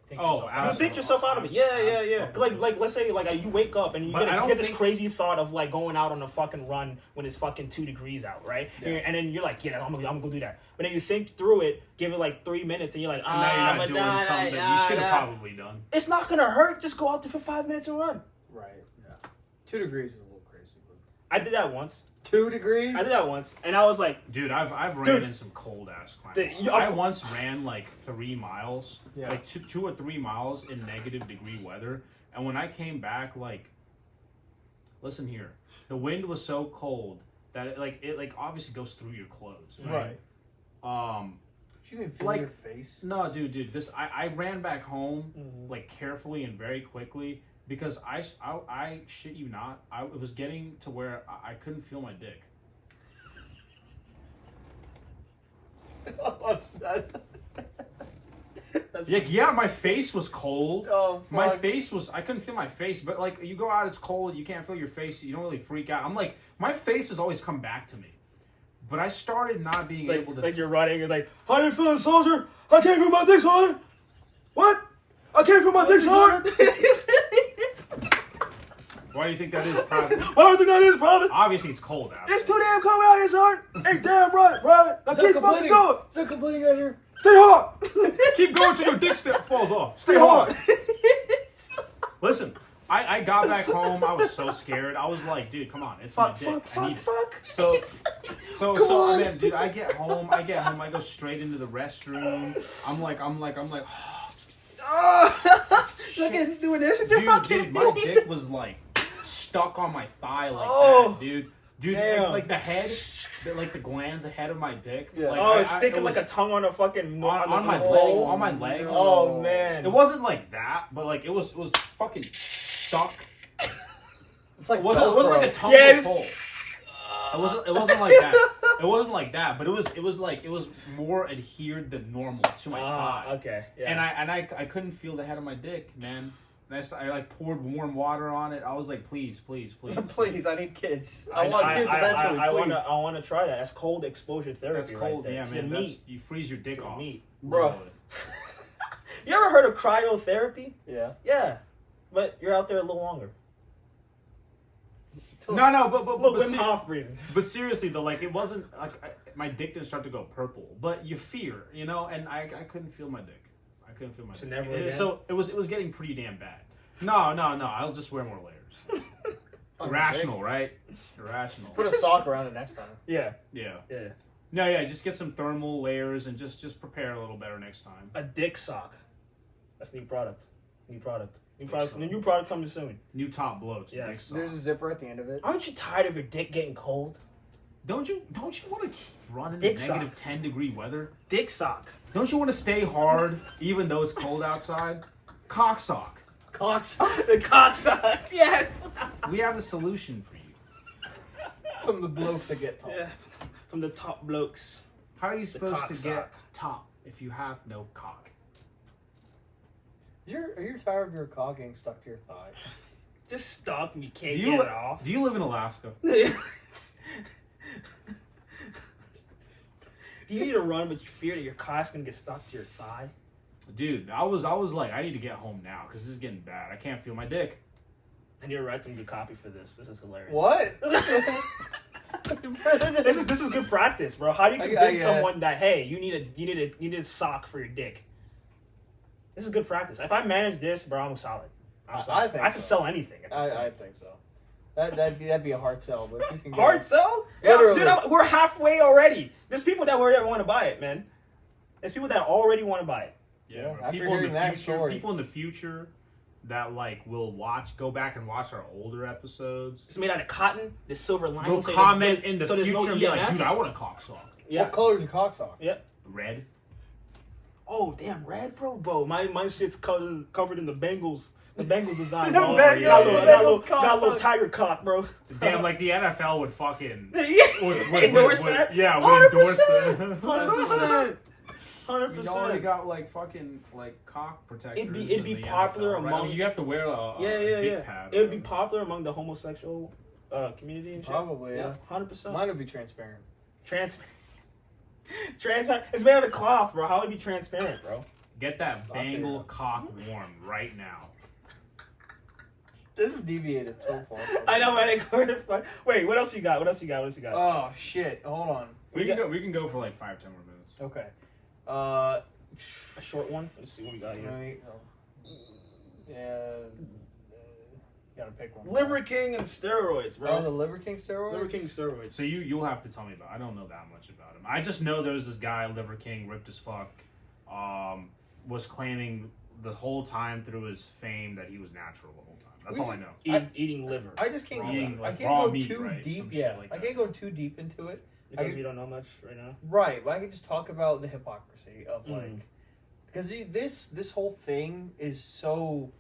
think Oh, yourself You think yourself out of it. Yeah. Like let's say like you wake up and you get this crazy thought of like going out on a fucking run when it's fucking 2 degrees out, right? Yeah. And then you're like, yeah, I'm gonna go do that. But then you think through it, give it like 3 minutes, and you're like, And now you're not doing something that you should have probably done. It's not gonna hurt. Just go out there for 5 minutes and run. Right. Yeah. 2 degrees is a little crazy. But... I did that once. 2 degrees? I did that once, and I was like, dude, I've ran in some cold ass climates. I once ran like 3 miles, like 2 or 3 miles in negative degree weather, and when I came back, like, listen here, the wind was so cold that it obviously goes through your clothes, right? You even feel like, your face? No, dude, I ran back home like carefully and very quickly. Because I shit you not, it was getting to where I couldn't feel my dick. Yeah, my face was cold. Oh, fuck. My face was, I couldn't feel my face. But like, you go out, it's cold, you can't feel your face, you don't really freak out. I'm like, my face has always come back to me. But I started not being able to... Like you're running and like, how you feeling, soldier? I can't feel my dick, soldier. What? I can't feel my dick, soldier. Why do you think that is, Private? Why do you think that is, Private? Obviously, it's cold out. It's too damn cold out here, son. Hey, damn right, Private. Now keep fucking going. Is that complaining out here? Stay hard. Keep going till your dick falls off. Stay hard. Listen, I got back home. I was so scared. I was like, dude, come on, it's my dick. I need it. So, man, dude, I get home. I go straight into the restroom. I'm like. Look, doing this. Dude, my dick was like stuck on my thigh like that, dude. Dude, like the head, like the glands ahead of my dick. Yeah. Like, it's sticking like a tongue on a fucking on my leg. Oh man, it wasn't like that, but like it was fucking stuck. It's like it wasn't like a tongue hole. It wasn't like that. It wasn't like that, but it was more adhered than normal to my thigh. Okay. Yeah. And I couldn't feel the head of my dick, man. And I like poured warm water on it. I was like, please. Please, I need kids. I want kids eventually. I want to try that. That's cold exposure therapy. That's cold, right there. yeah, man. Meat. You freeze your dick off, meat, bro. You ever heard of cryotherapy? Yeah. Yeah, but you're out there a little longer. No, but breathing. But seriously though, like it wasn't like my dick didn't start to go purple, but you fear, and I couldn't feel my dick. I couldn't feel my dick. Never again? So it was getting pretty damn bad. No, I'll just wear more layers. Irrational, right? Irrational. Put a sock around it next time. Yeah. No, yeah, just get some thermal layers and just prepare a little better next time. A dick sock. That's new product. New product coming soon. New top Blokes. Yes. There's a zipper at the end of it. Aren't you tired of your dick getting cold? Don't you want to keep running Dick in negative 10-degree weather? Dick sock. Don't you want to stay hard even though it's cold outside? Cock sock. Cock sock. The cock sock. Yes. We have a solution for you. From the blokes that get tall. Yeah. From the top blokes. How are you supposed to sock. get top if you have no cock? Are you tired of your cock getting stuck to your thigh? Just stop and you can't get it off. Do you live in Alaska? Do you need to run but you fear that your cock's gonna get stuck to your thigh? Dude, I was like, I need to get home now because this is getting bad. I can't feel my dick. I need to write some good copy for this. This is hilarious. What? This is good practice, bro. How do you convince someone that hey, you need a sock for your dick? This is good practice. If I manage this, bro, I'm solid. I think I can sell anything. I think so. That'd be a hard sell, but if you can get hard sell? Yeah, dude, we're halfway already. There's people that already want to buy it, man. There's people that already want to buy it. Yeah, after people in hearing the that future. story. People in the future. that like will go back and watch our older episodes. It's made out of cotton. The silver lining. They'll comment in the future and be like, EMF. dude, I want a cock sock. Yeah. What color is your cock sock? Yeah. Red. Oh damn, red, bro. My shit's covered in the Bengals. The Bengals design. The Bro. Bengals- Got a little tiger cock, bro. Damn, like the NFL would fucking Endorse that? Yeah, would endorse it. 100%. 100%. You already got like fucking like cock protectors. It'd be in the popular NFL, right? among. I mean, you have to wear a dick pad. It would be popular among the homosexual community and shit. Probably, yeah. 100%. Mine would be transparent. Transparent. It's made out of cloth, bro. How would it be transparent, bro? Get that Bengal cock warm right now. This is deviated so far. I know, man. Wait, what else you got? Oh shit! Hold on. We can go for like 5-10 more minutes. Okay. A short one. Let's see what we got here. Wait, yeah. Gotta pick one. Liver King and steroids, bro. Oh, the Liver King steroids. Liver King steroids. So you'll have to tell me about. I don't know that much about him. I just know there was this guy, Liver King, ripped as fuck. Was claiming the whole time through his fame that he was natural the whole time. That's all I know. Eating liver. I just can't. Eating, I like, can't raw go meat, too right? deep. Some Yeah, shit like I that. can't go too deep into it. Because we don't know much right now. Right, but I can just talk about the hypocrisy of like, because this whole thing is so.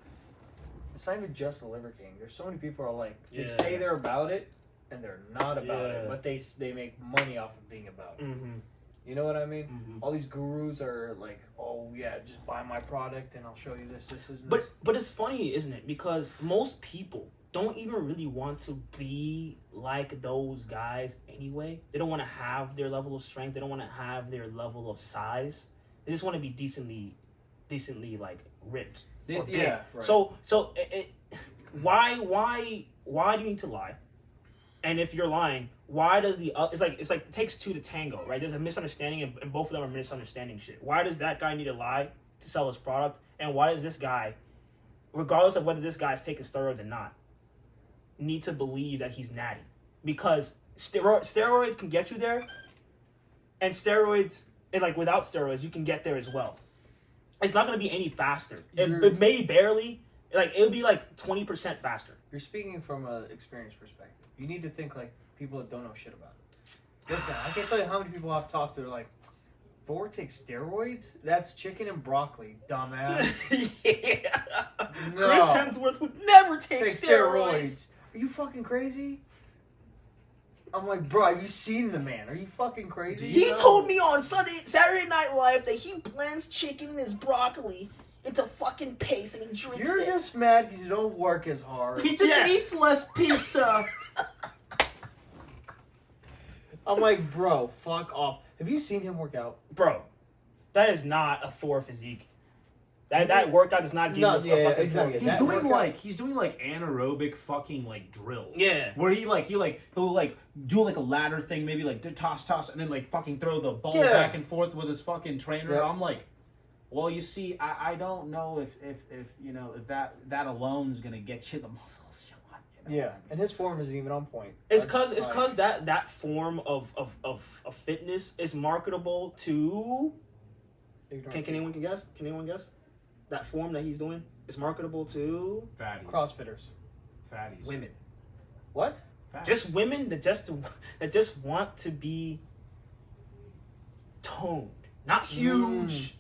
It's not even just the Liver King. There's so many people are like they say they're about it, and they're not about it, but they make money off of being about it. Mm-hmm. You know what I mean? Mm-hmm. All these gurus are like, oh yeah, just buy my product and I'll show you this, this, and But this. but it's funny, isn't it? Because most people don't even really want to be like those guys anyway. They don't want to have their level of strength. They don't want to have their level of size. They just want to be decently like ripped. Or big. Yeah. Right. So why do you need to lie? And if you're lying, why does it's like it takes two to tango, right? There's a misunderstanding, and both of them are misunderstanding shit. Why does that guy need to lie to sell his product, and why does this guy, regardless of whether this guy's taking steroids or not, need to believe that he's natty? Because steroids can get you there, and steroids, and like without steroids, you can get there as well. It's not going to be any faster. It may barely, like it'll be like 20% faster. You're speaking from an experience perspective. You need to think like people that don't know shit about it. Listen, I can't tell you how many people I've talked to are like, Thor takes steroids? That's chicken and broccoli, dumbass. Yeah. No. Chris Hemsworth would never take steroids. Are you fucking crazy? I'm like, bro, have you seen the man? Are you fucking crazy? He told me on Saturday Night Live that he blends chicken and his broccoli into fucking paste and he drinks You're it. just mad because you don't work as hard. He just eats less pizza. I'm like, bro, fuck off. Have you seen him work out? Bro, that is not a Thor physique. That workout does not give you a fucking exactly. Thor. He's doing like anaerobic fucking like drills. Yeah. Where he'll like do like a ladder thing, maybe like toss and then like fucking throw the ball back and forth with his fucking trainer. Yep. I'm like, well, you see, I don't know if you know if that alone is gonna get you the muscles you want. You know? Yeah, and his form isn't even on point. It's cause that form of fitness is marketable to. Can anyone guess? Can anyone guess? That form that he's doing is marketable to Fatties. CrossFitters. Fatties. women. What? Fatties. Just women that just want to be toned, not huge,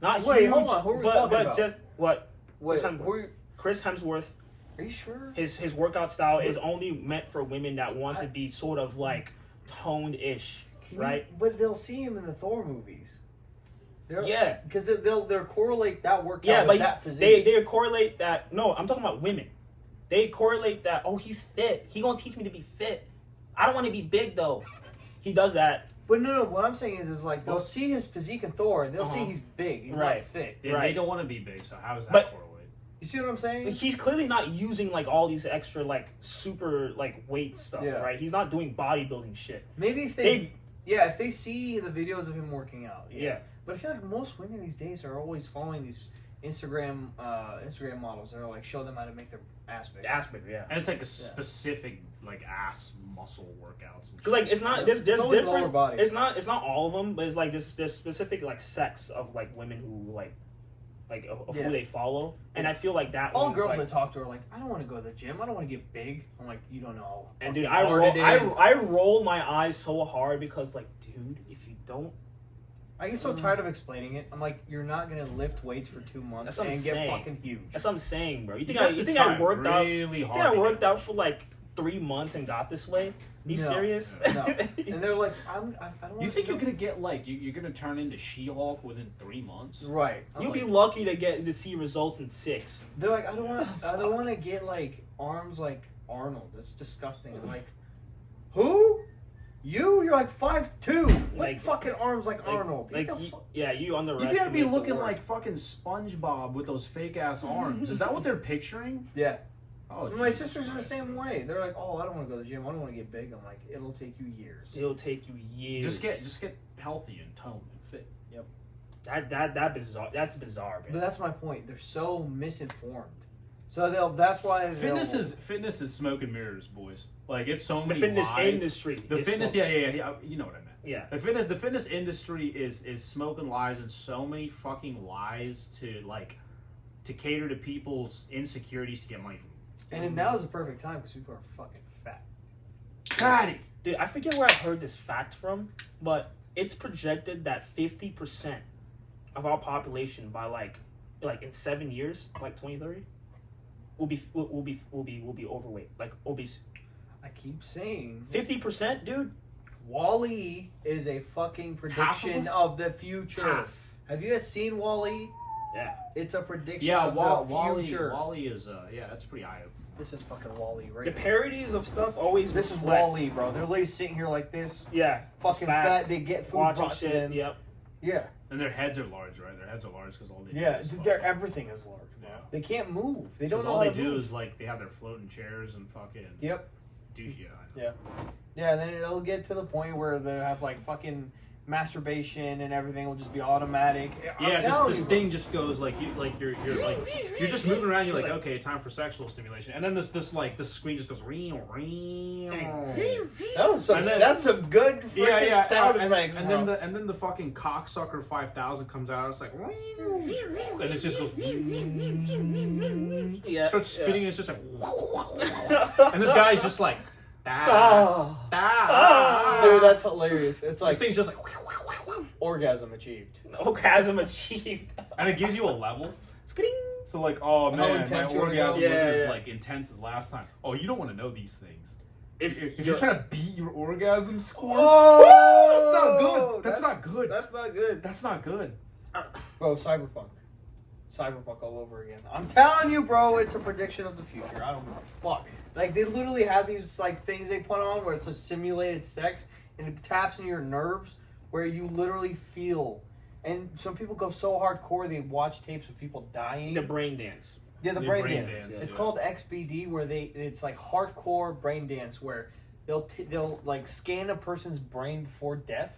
not Wait, huge. hold on, who are we but talking but about? just what? Wait, Chris Hemsworth. are you sure? His workout style is only meant for women that want to be sort of like toned-ish, right? But they'll see him in the Thor movies. Yeah. Because they'll correlate that workout with that physique. They correlate that. No, I'm talking about women. They correlate that. Oh, he's fit. He gonna teach me to be fit. I don't want to be big though. He does that. But no. What I'm saying is like they'll see his physique in Thor, and they'll see he's big. He's not fit. Yeah, they don't want to be big, so how does that But- correlate? You see what I'm saying? He's clearly not using like all these extra like super like weight stuff, right? He's not doing bodybuilding shit. Maybe if if they see the videos of him working out. Yeah. But I feel like most women these days are always following these Instagram models that are like show them how to make their ass big. Yeah. And it's like a specific like ass muscle workouts. Cause like it's not there's always lower different. body. It's not all of them, but it's like there's specific like sects of like women who like like of who they follow, and I feel like that. All one's girls like, I talk to are like, I don't want to go to the gym. I don't want to get big. I'm like, you don't know. and dude, I I roll my eyes so hard because like, dude, if you don't. I get so tired of explaining it. I'm like, you're not gonna lift weights for 2 months and get fucking huge. That's what I'm saying, bro. You think I worked out? Really You hard think I worked out for like 3 months and got this way? You serious? No. And they're like, I don't. You think you're gonna get like you're gonna turn into She-Hulk within 3 months? Right. You'll be lucky to see results in 6. They're like, I don't want to get like arms like Arnold. It's disgusting. I'm like, who? You're like 5'2". What Like, fucking arms like Arnold? Like, you underestimate. You gotta be the looking work. like fucking SpongeBob with those fake ass arms. Is that what they're picturing? Yeah. Oh, My Jesus sisters are the Christ. same way. They're like, oh, I don't want to go to the gym. I don't want to get big. I'm like, it'll take you years. It'll take you years. Just get healthy and toned and fit. Yep. That's bizarre, man. But that's my point. They're so misinformed. So that's why Fitness is smoke and mirrors, boys. Like it's so the many fitness lies. industry. The is fitness, so- yeah. You know what I meant. Yeah. The fitness industry is smoke and lies and so many fucking lies to cater to people's insecurities to get money from them. And now is the perfect time because people are fucking fat. Patty. Dude, I forget where I heard this fact from, but it's projected that 50% of our population by like in 7 years, like 2030, will be overweight, like obese. I keep saying 50%, dude. Wall-E is a fucking prediction of the future. Half. Have you guys seen Wall-E? Yeah. It's a prediction Yeah, of the future. Wally is that's pretty eye opening. This is fucking Wall-E right The now. parodies of stuff always. This is reflect- Wall-E, bro. They're literally sitting here like this, Yeah. fucking fat. They get food Watching brought to shit. them. Yep. Yeah, And their heads are large, right? Their heads are large because all they do yeah. is Their fucking- everything is large. Bro. Yeah. They can't move. They don't Because know all how they to do move. is like they have their floating chairs and fucking Yep. douche. Yeah, I know. Yeah. Yeah, and then it'll get to the point where they have like fucking masturbation and everything will just be automatic. Yeah, I'm this telling thing you, just goes like you're just moving around. You're like, okay, time for sexual stimulation, and then this screen just goes ring. that's some good freaking sound effects. And bro. then the fucking cocksucker 5000 comes out. It's like, and it just goes. Yeah. Starts spinning. And it's just like, and this guy's just like, Dude, that's hilarious. It's like this thing's just like, orgasm achieved. Orgasm achieved. and it gives you a level. Skring. So like, oh How man, my intense you wanna orgasm go? was Yeah, as yeah. like intense as last time. Oh, you don't want to know these things. If If you're trying to beat your orgasm score, Oh, that's not good. That's not good. That's not good. Bro, Cyberpunk all over again. I'm telling you, bro, it's a prediction of the future. I don't give a fuck. Like, they literally have these, like, things they put on where it's a simulated sex, and it taps into your nerves, where you literally feel. And some people go so hardcore, they watch tapes of people dying. The brain dance. Yeah, the The brain brain dance. dance, It's yeah. called XBD, where it's like hardcore brain dance, where they'll like scan a person's brain before death.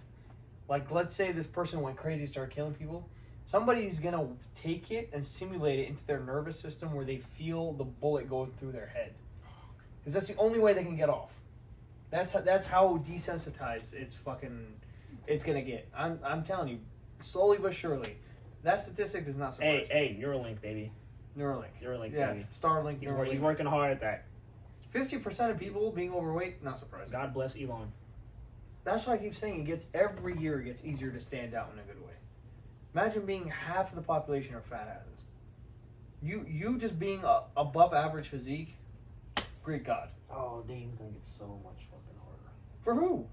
Like, let's say this person went crazy, started killing people. Somebody's gonna take it and simulate it into their nervous system, where they feel the bullet going through their head, because that's the only way they can get off. That's how desensitized it's gonna get. I'm telling you, slowly but surely. That statistic does not surprise me. Hey, Neuralink, baby. Neuralink. Neuralink, Yes, baby. Starlink, He's Neuralink. working hard at that. 50% of people being overweight, not surprising. God bless Elon. That's why I keep saying every year it gets easier to stand out in a good way. Imagine being half of the population are fat asses. You just being above average physique, great God. Oh, dating's gonna get so much fucking harder. For who?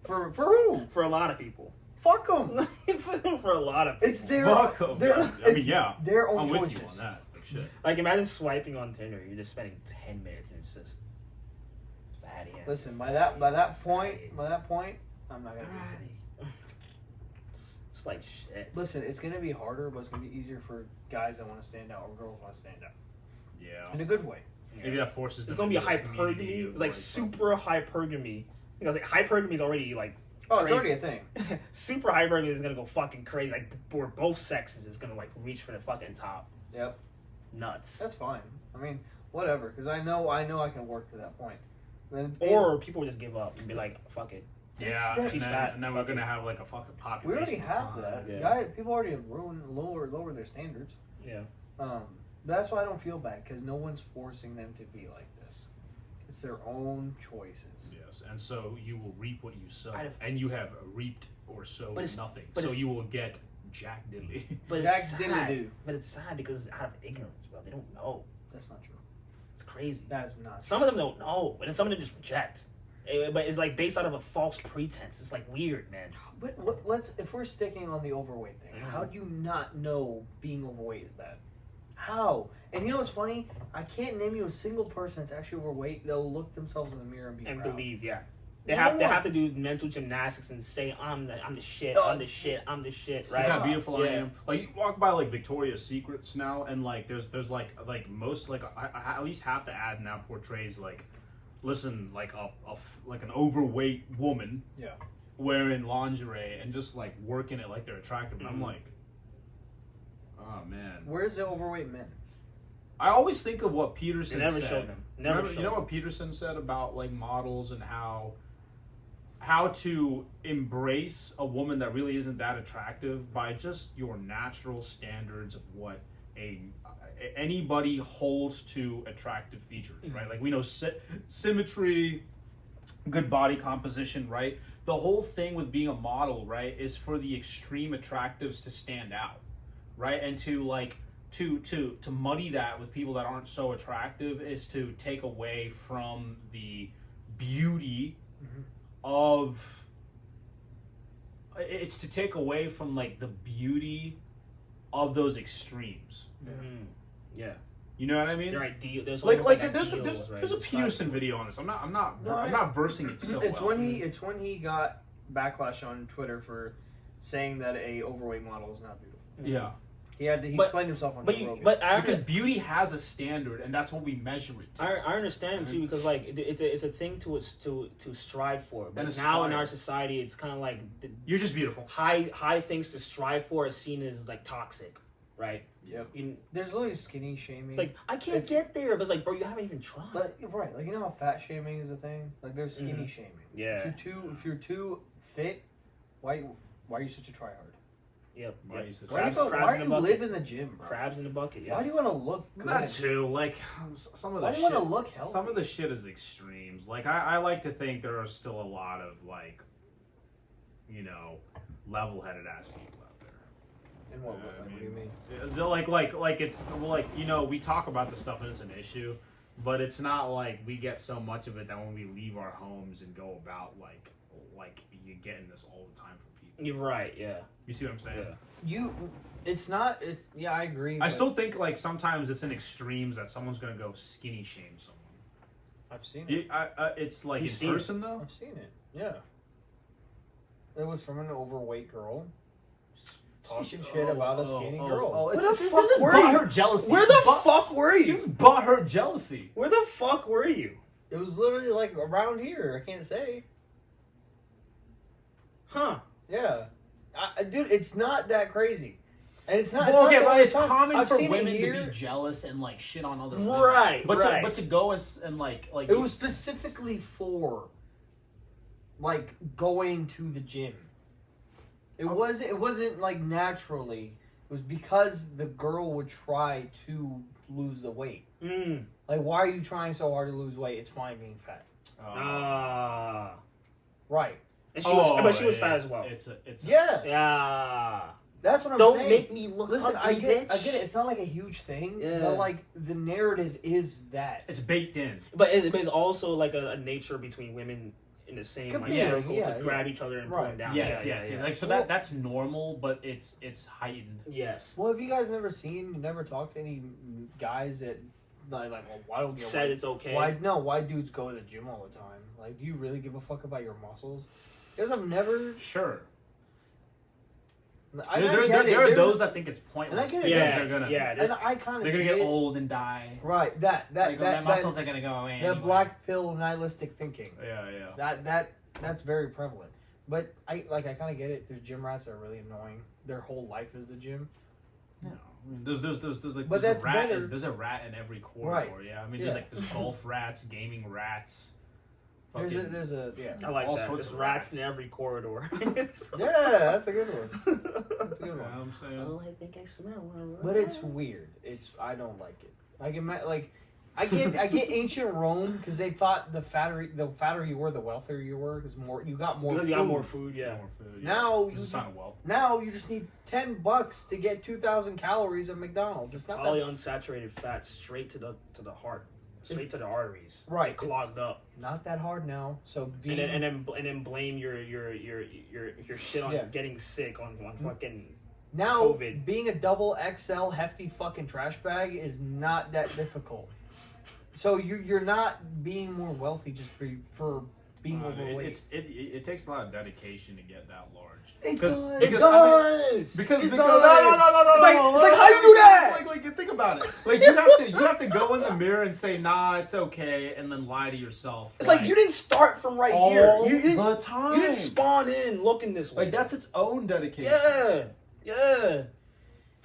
for who? For a lot of people. Fuck them. It's for a lot of people. It's their Fuck 'em. their- I mean, yeah, their own I'm choices. with you on that. Like shit. Like, imagine swiping on Tinder. You're just spending 10 minutes and it's just fatty ass. Listen, by that point, I'm not gonna be. It's like shit. Listen, it's gonna be harder, but it's gonna be easier for guys that want to stand out or girls want to stand out Yeah. in a good way. Maybe that forces. It's them gonna be into a community hypergamy. of, It's like super hypergamy. Because like hypergamy is already like. Oh, it's crazy. already a thing. Super hypergamy is gonna go fucking crazy. Like, where both sexes is gonna like reach for the fucking top. Yep. Nuts. That's fine. I mean, whatever, because I know I can work to that point. Or people would just give up and be like, fuck it. Yeah, That's and then, fat. and then we're gonna have like a fucking We population. already have decline. that. Yeah. Guys, people already lower their standards. Yeah. That's why I don't feel bad because no one's forcing them to be like this. It's their own choices. Yes, and so you will reap what you sow, I'd have- and you have reaped or sowed But it's- nothing. but So it's- you will get Jack Diddley. But Jack's it's didn't sad. do. But it's sad because out of ignorance, bro. They don't know. That's not true. It's crazy. That is not. Some of them don't know, and then some of them just reject. But it's like based out of a false pretense. It's like weird, man. But let's if we're sticking on the overweight thing, how do you not know being overweight is bad? How? And you know what's funny? I can't name you a single person that's actually overweight that'll look themselves in the mirror and be And proud. believe, yeah. They No have one. to do mental gymnastics and say I'm the shit, Oh. I'm the shit, I'm the shit, See right? how beautiful I Yeah. am. Like you walk by like Victoria's Secrets now, and like there's like most like I at least half the ad now portrays like, listen, like like an overweight woman, Yeah. wearing lingerie and just like working it like they're attractive. And I'm Mhm. like, oh man. Where's the overweight men? I always think of what They Peterson never said. showed them. Never Remember, showed you know them. what Peterson said about like models and how to embrace a woman that really isn't that attractive by just your natural standards of what anybody holds to attractive features, right? Like we know symmetry, good body composition, right? The whole thing with being a model, right, is for the extreme attractives to stand out, right? And to like to muddy that with people that aren't so attractive is to take away from the beauty of it's to take away from like the beauty of those extremes. Mhm. Yeah. You know what I mean? They're ideal. There's Like almost there's ideals, right? a Describe Peterson them. video on this. I'm not No, versing it so It's well. when he got backlash on Twitter for saying that a overweight model is not beautiful. Yeah. He explained himself on But Joe you, Rogan. but I Because beauty has a standard, and that's what we measure it to. I understand too because like it's a thing to strive for. But And now in aspire. our society, it's kind of like the You're just beautiful. high things to strive for is seen as like toxic, right? Yep. You, There's literally skinny shaming. it's like I can't If- get there, but it's like bro, you haven't even tried. But right, like you know how fat shaming is a thing. Like there's skinny shaming. Yeah. If you're too fit, why are you such a tryhard? Yep. Why yep. you such a- Crabs, why crabs do in you the bucket. live in the gym, bro? Crabs in the bucket. Yeah. Why do you want to look good? That too. Like some of the Why do you shit. wanna look healthy? Some of the shit is extremes. Like I like to think there are still a lot of like, you know, level-headed ass people out there. In what way? I What do mean, you mean? Like it's like you know we talk about this stuff and it's an issue, but it's not like we get so much of it that when we leave our homes and go about like you're getting this all the time from people. You're right. Yeah. You see what I'm saying? Yeah. It's not. Yeah, I agree. I but still think like sometimes it's in extremes that someone's gonna go skinny shame someone. I've seen it. It's like You've in seen it. person though. I've seen it. Yeah. It was from an overweight girl talking shit about a skinny girl. It's, Where the this fuck is were you? butthurt jealousy. Where the fuck were you? This is butthurt jealousy. Where the fuck were you? It was literally like around here. I can't say. Huh? Yeah, dude, it's not that crazy, and it's not. Well, it's okay, not right. the It's only time. common I've for seen it women to here. be jealous and like shit on other women. Right. But right. to go and like It was specifically for, like, going to the gym. It wasn't like naturally. It was because the girl would try to lose the weight. Mm. Like, why are you trying so hard to lose weight? It's fine being fat. Ah. Right. And she was, but she was fat as well. It's a Yeah. Yeah. That's what I'm Don't saying. make me look Listen, I ugly, get bitch. it. It's not like a huge thing, Yeah. but like the narrative is that. it's baked in. But it's also like a nature between women in the same like, Competing, circle yeah, to grab each other and pull Right. them down. Yes, yeah, yes, yeah, yes. Like so Well- that's normal, but it's heightened. Yes. Well, have you guys never talked to any guys that like well, why don't you Said it's okay. why dudes go to the gym all the time? Like, do you really give a fuck about your muscles? Because I've never. Sure. I There get it. are There's- those that think it's pointless. And I get it. because Yeah, they're gonna yeah. and there's- I kind of they're gonna get old and die. Right, that Like, my muscles are gonna go away. that anyway. black pill nihilistic thinking. Yeah. That's very prevalent. But I kind of get it. There's gym rats that are really annoying. Their whole life is the gym. No. I mean, there's like But there's that's a rat. better. There's a rat in every corridor. Right. Yeah. I mean, Yeah. there's golf rats, gaming rats, Fucking- There's a yeah. I like All that. sorts There's of rats rats. in every corridor. Yeah, that's a good one. That's a You good know what one. I'm saying? Oh, I think I smell a rat. But it's weird. I don't like it. I get ancient Rome because they thought the fatter you were, the wealthier you were, because you got more. Because food. you got more food, yeah. More food, yeah. Now It's a sign of wealth. Now you just need $10 to get 2,000 calories at McDonald's. It's not that Polyunsaturated fat straight to the heart, straight to the arteries. Right, Clogged up. not that hard now. So And then blame your shit on Yeah. getting sick on fucking now COVID. being a double XL hefty fucking trash bag is not that difficult. So you're not being more wealthy just for being overweight. It takes a lot of dedication to get that large. It Because- does. because, It I mean, does. Because It no, does. it's like how you do that? Like think about it. Like you have to go in the mirror and say, nah, it's okay, and then lie to yourself. It's like you didn't start from right all here. You didn't, the time. you didn't spawn in looking this way. Like that's its own dedication. Yeah.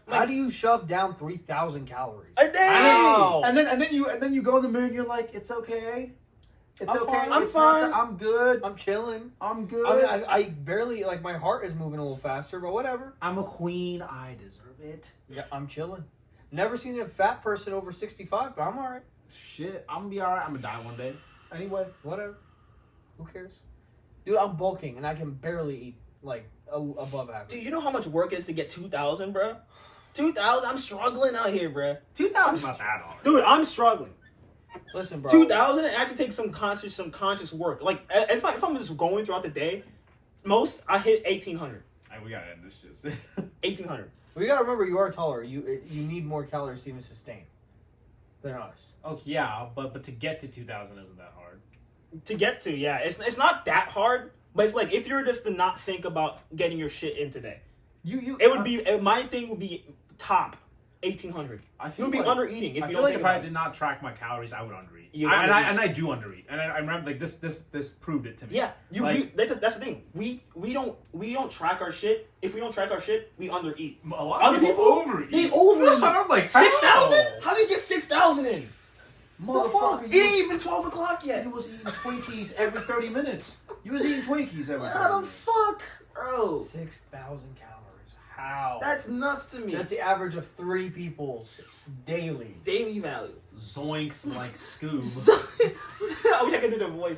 How do you shove down 3,000 calories? A day. And then you go in the mirror and you're like, it's okay. It's I'm okay. fine. I'm It's not fine. that- I'm good. I'm chilling. I'm good. I mean, I barely my heart is moving a little faster, but whatever. I'm a queen. I deserve it. Yeah, I'm chilling. Never seen a fat person over 65, but I'm alright. Shit, I'm gonna be alright. I'm gonna die one day. Anyway, Whatever. Who cares? Dude, I'm bulking and I can barely eat above average. Dude, you know how much work it is to get 2,000, bro? 2,000. I'm struggling out here, bro. 2000's not that hard. Dude, I'm struggling. Listen, bro. 2,000 it actually takes some conscious work. Like if I'm just going throughout the day, most I hit 1,800. Hey, we gotta end this shit. 1,800. Well, you gotta remember, you are taller. You need more calories to even sustain than us. Okay, yeah, but to get to 2000 isn't that hard. To get to, yeah, it's not that hard. But it's like if you were just to not think about getting your shit in today, it would be my thing would be top 1,800. I You feel would be like, under eating if I you feel don't like think if I about did not track my calories, I would undereat. You And undereat. I do undereat, and I remember like this proved it to me. Yeah, Like- that's the thing. We don't track our shit. If we don't track our shit, we undereat. A lot Other of people people overeat. they overeat. And I'm like 6,000? how? How do you get 6,000 in? Motherfucker, It ain't even 12 o'clock yet. You was eating Twinkies every 30 minutes. You was eating Twinkies every 30 How the minutes. fuck, bro? 6,000 calories. How? That's nuts to me. That's the average of 3 people daily. daily value. Zoinks like Scoob. I wish I could do the voice.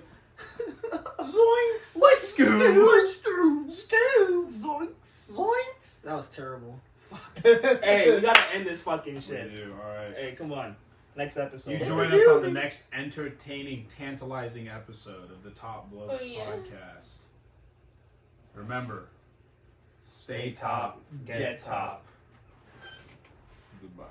Zoinks! Like Scoob. Scoob! Zoinks! Zoinks! That was terrible. Fuck. Hey, we gotta end this fucking We shit. do, alright. Hey, come on. Next episode. You join us on the next entertaining, tantalizing episode of the Top Blokes podcast. Remember, stay top, get top. Goodbye.